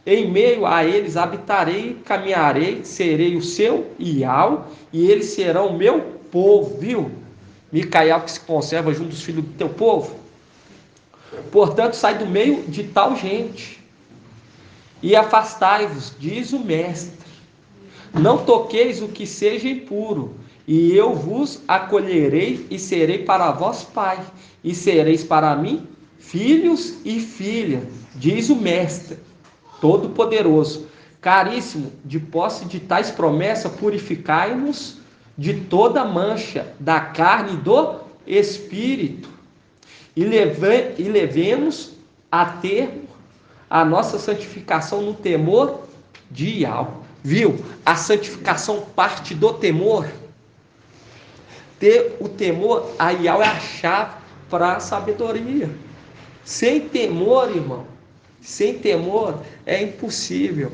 Em meio a eles habitarei, caminharei, serei o seu Ial, e eles serão o meu povo, viu? Micael que se conserva junto dos filhos do teu povo. Portanto, sai do meio de tal gente, e afastai-vos, diz o mestre. Não toqueis o que seja impuro, e eu vos acolherei e serei para vós pai, e sereis para mim filhos e filhas, diz o mestre Todo-Poderoso. Caríssimo, de posse de tais promessas, purificai-nos de toda mancha da carne e do espírito, e levemos a ter a nossa santificação no temor de Ial. Viu? A santificação parte do temor. Ter o temor, a Ial é a chave para a sabedoria. Sem temor, irmão, sem temor é impossível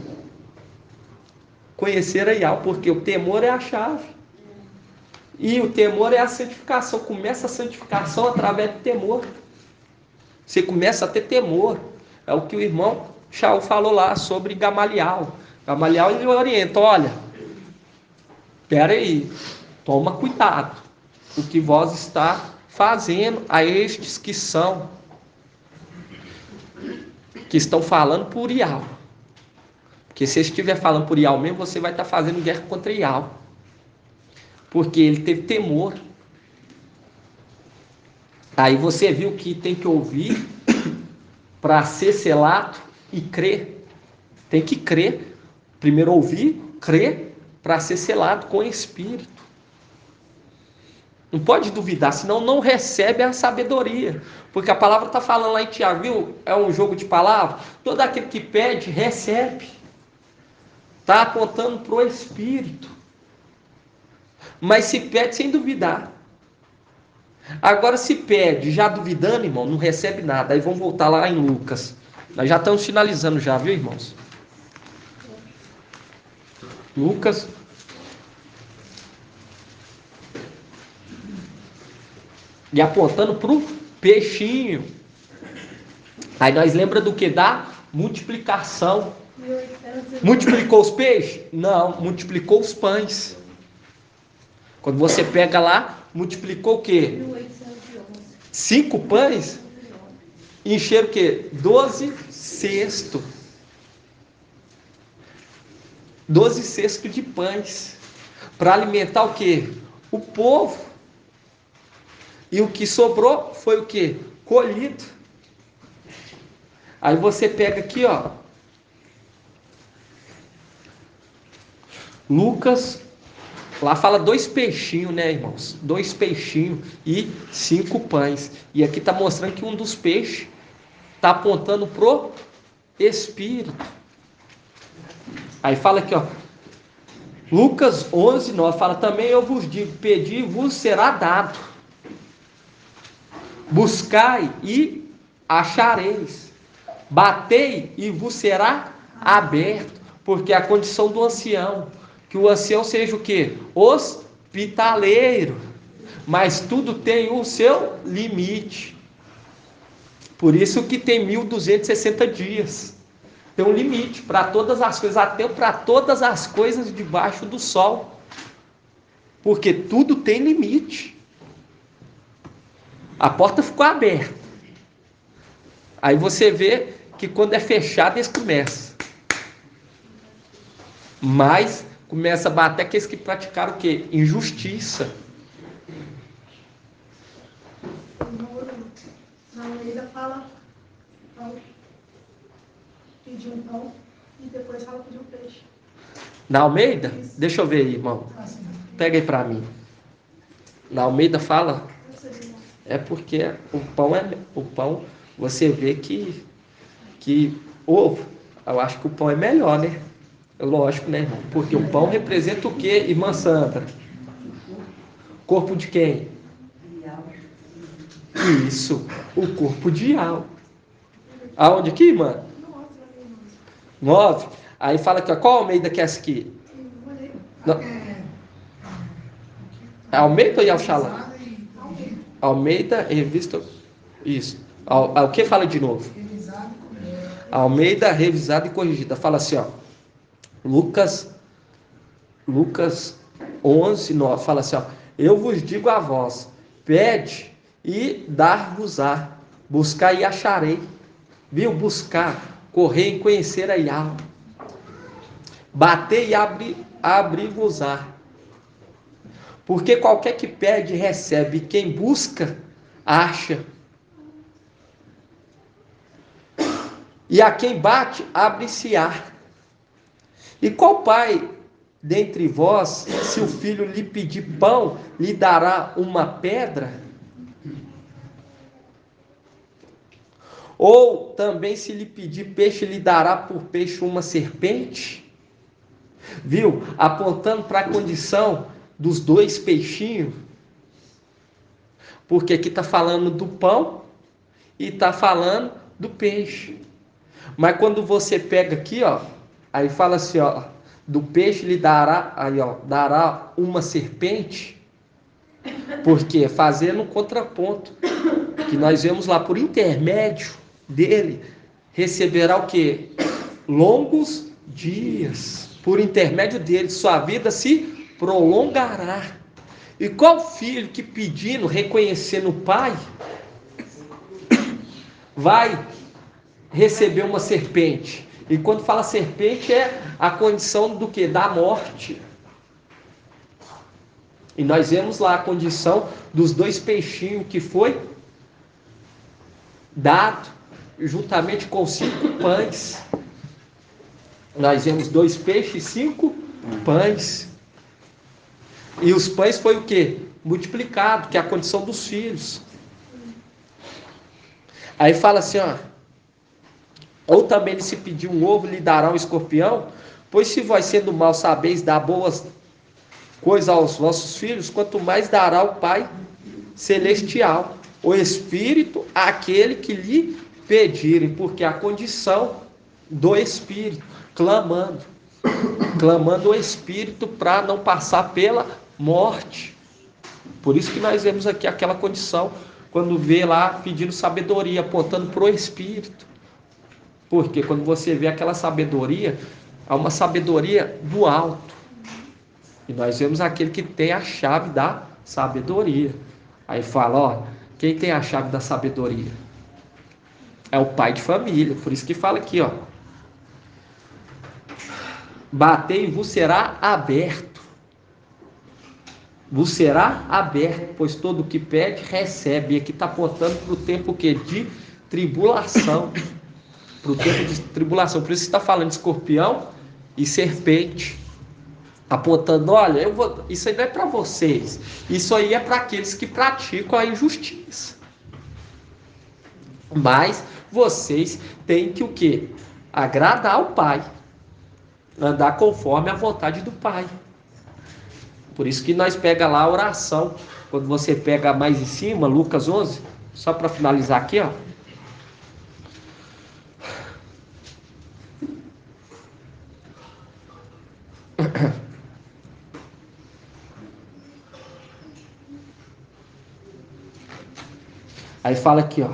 conhecer a Ial, porque o temor é a chave. E o temor é a santificação. Começa a santificação através do temor. Você começa a ter temor. É o que o irmão Shaul falou lá sobre Gamaliel. Gamaliel, ele orienta, olha, espera aí, toma cuidado. O que vós está fazendo a estes que estão falando por Ial. Porque se estiver falando por Ial mesmo, você vai estar fazendo guerra contra Ial. Porque ele teve temor. Aí você viu que tem que ouvir para ser selado e crer. Tem que crer. Primeiro ouvir, crer, para ser selado com o Espírito. Não pode duvidar, senão não recebe a sabedoria. Porque a palavra está falando lá em Tiago, viu? É um jogo de palavras. Todo aquele que pede, recebe. Está apontando para o Espírito. Mas se pede sem duvidar. Agora se pede já duvidando, irmão, não recebe nada. Aí vamos voltar lá em Lucas. Nós já estamos finalizando já, viu, irmãos? Lucas. E apontando para o peixinho. Aí nós lembra do que? Da multiplicação. Multiplicou os peixes? Não, multiplicou os pães. Quando você pega lá, multiplicou o quê? 5 pães? Encheram o quê? 12 cestos. 12 cestos de pães. Para alimentar o quê? O povo. E o que sobrou foi o quê? Colhido. Aí você pega aqui, ó. Lucas, lá fala 2 peixinhos, né, irmãos? 2 peixinhos e 5 pães. E aqui está mostrando que um dos peixes está apontando pro Espírito. Aí fala aqui, ó. Lucas 11, 9, fala também: eu vos digo, pedi e vos será dado. Buscai e achareis. Batei e vos será aberto. Porque a condição do ancião, que o ancião seja o quê? Hospitaleiro. Mas tudo tem o seu limite. Por isso que tem 1260 dias. Tem um limite para todas as coisas, até para todas as coisas debaixo do sol. Porque tudo tem limite. A porta ficou aberta. Aí você vê que quando é fechado, eles começam. Mas começa a bater aqueles que praticaram o quê? Injustiça. Na Almeida fala pedir um pão e depois fala pedir um peixe. Na Almeida? Deixa eu ver aí, irmão. Pega aí para mim. Na Almeida fala... É porque o pão, você vê que ovo, eu acho que o pão é melhor, né? Lógico, né, irmão? Porque o pão representa o quê, irmã Sandra? Corpo de quem? Isso, o corpo de Ial. Aonde aqui, irmã? 9. Aí fala aqui, ó, qual Almeida que é essa aqui? Não. É Almeida ou Yalxalá? Almeida, revista. Isso. O que fala de novo? Almeida, revisada e corrigida. Fala assim, ó. Lucas 11, 9. Fala assim, ó. Eu vos digo a vós: pede e dar-vos-á. Buscar e acharei. Viu? Buscar, correr e conhecer a Yahweh. Bater e abrir-vos-á. Porque qualquer que pede, recebe. Quem busca, acha. E a quem bate, abre-se-á. E qual pai dentre vós, se o filho lhe pedir pão, lhe dará uma pedra? Ou também se lhe pedir peixe, lhe dará por peixe uma serpente? Viu? Apontando para a condição dos 2 peixinhos. Porque aqui está falando do pão e está falando do peixe. Mas quando você pega aqui, ó, aí fala assim, ó, do peixe lhe dará, aí ó, dará uma serpente. Porque fazendo um contraponto, que nós vemos lá por intermédio dele, receberá o quê? Longos dias. Por intermédio dele, sua vida se prolongará. E qual filho que pedindo, reconhecendo o pai, vai receber uma serpente? E quando fala serpente, é a condição do que? Da morte. E nós vemos lá a condição dos 2 peixinhos que foi dado, juntamente com 5 pães. Nós vemos 2 peixes e 5 pães. E os pães foi o quê? Multiplicado, que é a condição dos filhos. Aí fala assim, ó. Ou também ele se pedir um ovo, lhe dará um escorpião? Pois se vós sendo mal sabeis dar boas coisas aos vossos filhos, quanto mais dará o Pai Celestial, o Espírito, àquele que lhe pedirem, porque a condição do Espírito, clamando o Espírito para não passar pela morte. Por isso que nós vemos aqui aquela condição, quando vê lá pedindo sabedoria, apontando para o Espírito. Porque quando você vê aquela sabedoria, é uma sabedoria do alto. E nós vemos aquele que tem a chave da sabedoria. Aí fala, ó, quem tem a chave da sabedoria? É o pai de família. Por isso que fala aqui, ó. Batei e vos será aberto. Vos será aberto, pois todo o que pede, recebe. E aqui está apontando para o tempo que? De tribulação. Para o tempo de tribulação. Por isso está falando de escorpião e serpente. Apontando, olha, isso aí não é para vocês. Isso aí é para aqueles que praticam a injustiça. Mas vocês têm que o quê? Agradar ao Pai. Andar conforme a vontade do Pai. Por isso que nós pega lá a oração. Quando você pega mais em cima, Lucas 11, só para finalizar aqui, ó. Aí fala aqui, ó.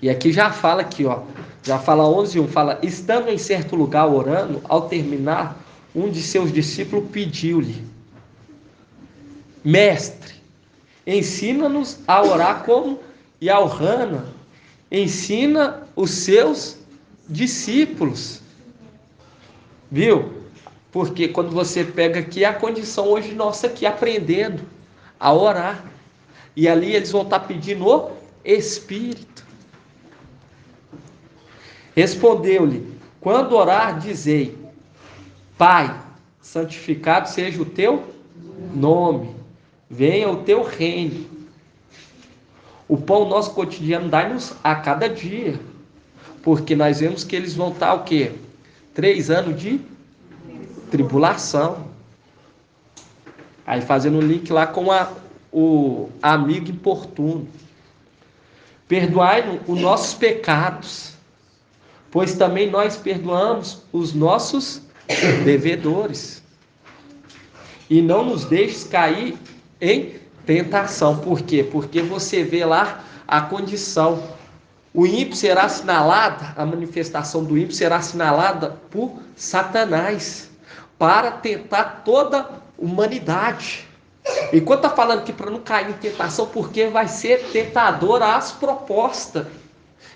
E aqui já fala aqui, ó. Já fala 11:1, fala: estando em certo lugar orando, ao terminar, um de seus discípulos pediu-lhe: Mestre, ensina-nos a orar como Yalhana ensina os seus discípulos. Viu? Porque quando você pega aqui, a condição hoje nossa aqui, aprendendo a orar. E ali eles vão estar pedindo o Espírito. Respondeu-lhe: quando orar, dizei: Pai, santificado seja o teu nome, venha o teu reino. O pão nosso cotidiano dai-nos a cada dia. Porque nós vemos que eles vão estar o quê? 3 anos de tribulação. Aí fazendo um link lá com o amigo importuno. Perdoai-nos os nossos pecados, pois também nós perdoamos os nossos devedores. E não nos deixes cair em tentação. Por quê? Porque você vê lá a condição. O ímpio será assinalada, a manifestação do ímpio será assinalada por Satanás, para tentar toda a humanidade. E quando está falando que para não cair em tentação, porque vai ser tentadora as propostas.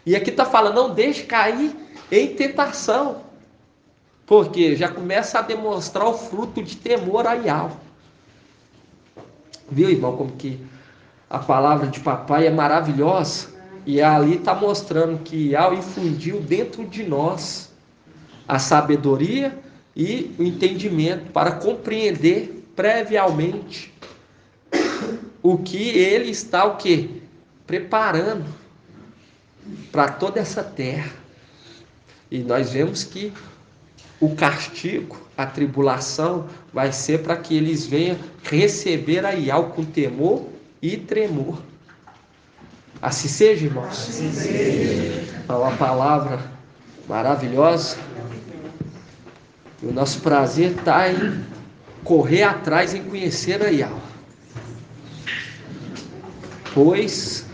E aqui está falando, não deixe cair em tentação. Porque já começa a demonstrar o fruto de temor a Iau. Viu, irmão, como que a palavra de papai é maravilhosa? E ali está mostrando que Iau infundiu dentro de nós a sabedoria e o entendimento para compreender previamente o que ele está o quê? Preparando para toda essa terra. E nós vemos que o castigo, a tribulação, vai ser para que eles venham receber a Iau com temor e tremor. Assim seja, irmãos. Assim seja. É uma palavra maravilhosa. E o nosso prazer está em correr atrás, em conhecer a Iau. Pois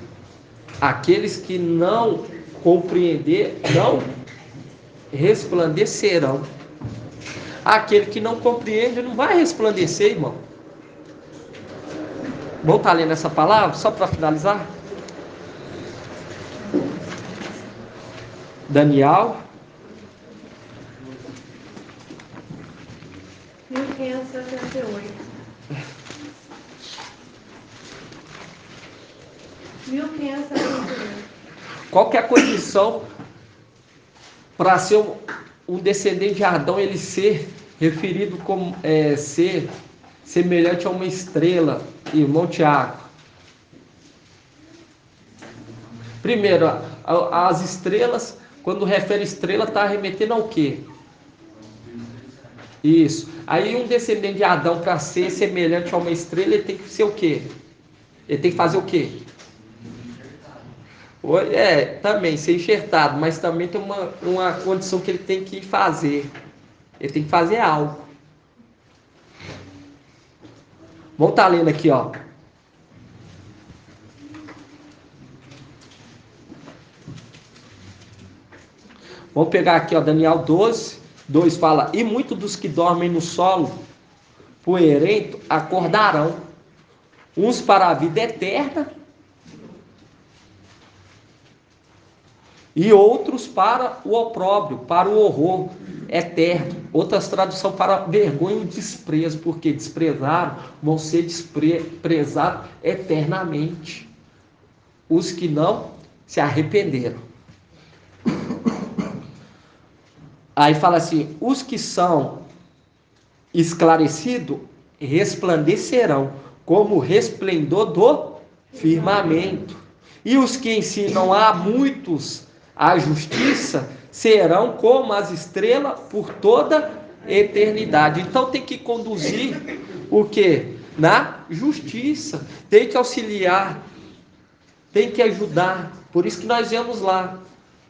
aqueles que não compreender, não resplandecerão. Aquele que não compreende não vai resplandecer, irmão. Vamos estar lendo essa palavra, só para finalizar? Daniel 1578. 1578. Qual que é a condição para ser um descendente de Adão, ele ser referido como ser semelhante a uma estrela, irmão Tiago? Primeiro, as estrelas, quando refere estrela, está remetendo ao quê? Isso. Aí um descendente de Adão, para ser semelhante a uma estrela, ele tem que ser o quê? Ele tem que fazer o quê? Também ser enxertado, mas também tem uma condição que ele tem que fazer. Ele tem que fazer algo. Vamos estar lendo aqui, ó. Vamos pegar aqui, ó, Daniel 12, 2 fala: e muitos dos que dormem no solo poeirento acordarão, uns para a vida eterna, e outros para o opróbrio, para o horror eterno. Outras traduções para vergonha e desprezo, porque desprezaram, vão ser desprezados eternamente. Os que não se arrependeram. Aí fala assim: os que são esclarecidos resplandecerão como o resplendor do firmamento. E os que ensinam a muitos a justiça serão como as estrelas por toda eternidade. Então tem que conduzir o quê? Na justiça. Tem que auxiliar, tem que ajudar. Por isso que nós vemos lá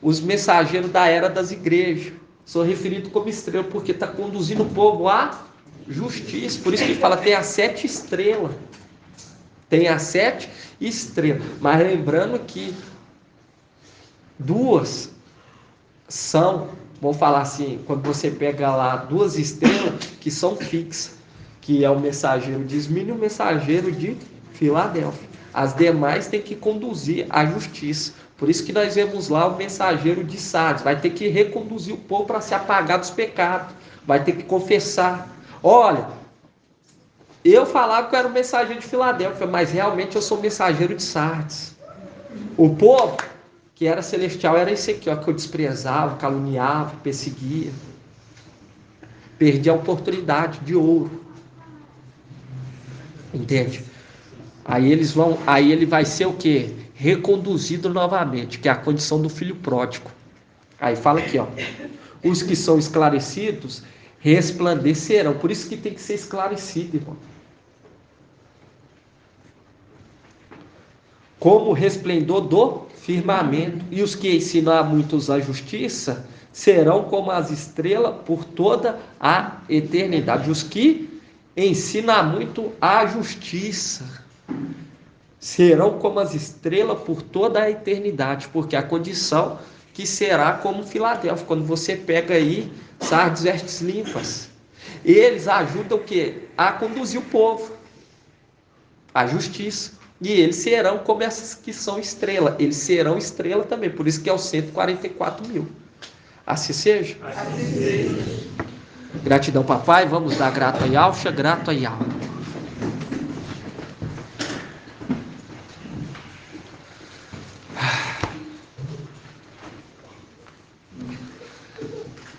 os mensageiros da era das igrejas. São referidos como estrela, porque está conduzindo o povo à justiça. Por isso que fala, tem as 7 estrelas. Tem as 7 estrelas. Mas lembrando que 2 são, vamos falar assim, quando você pega lá 2 estrelas que são fixas, que é o mensageiro de Esmirna e o mensageiro de Filadélfia. As demais têm que conduzir à justiça. Por isso que nós vemos lá o mensageiro de Sardes. Vai ter que reconduzir o povo para se apagar dos pecados. Vai ter que confessar. Olha, eu falava que eu era o mensageiro de Filadélfia, mas realmente eu sou mensageiro de Sardes. O povo que era celestial era esse aqui, ó, que eu desprezava, caluniava, perseguia. Perdi a oportunidade de ouro. Entende? Aí ele vai ser o quê? Reconduzido novamente, que é a condição do filho pródigo. Aí fala aqui, ó: os que são esclarecidos resplandecerão. Por isso que tem que ser esclarecido, irmão. como o resplendor do firmamento. E os que ensinam a muitos a justiça serão como as estrelas por toda a eternidade. Os que ensinam a muito a justiça serão como as estrelas por toda a eternidade, porque a condição que será como Filadélfia, quando você pega aí sardes vestes limpas. Eles ajudam o quê? A conduzir o povo à justiça. E eles serão como essas que são estrela. Eles serão estrela também, por isso que é os 144 mil. Assim seja. Assim seja. Gratidão, papai. Vamos dar grato a Yalcha, grato a Yal.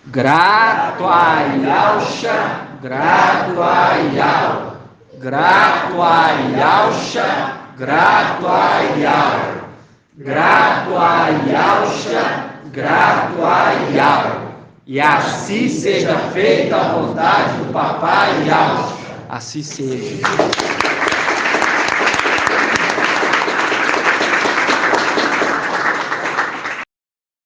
Grato a Yalcha, grato a Yal. Grato a Yalcha, grato a Yal. Grato a Yalcha, grato a Yal. E assim seja feita a vontade do papai Yalcha. Assim seja.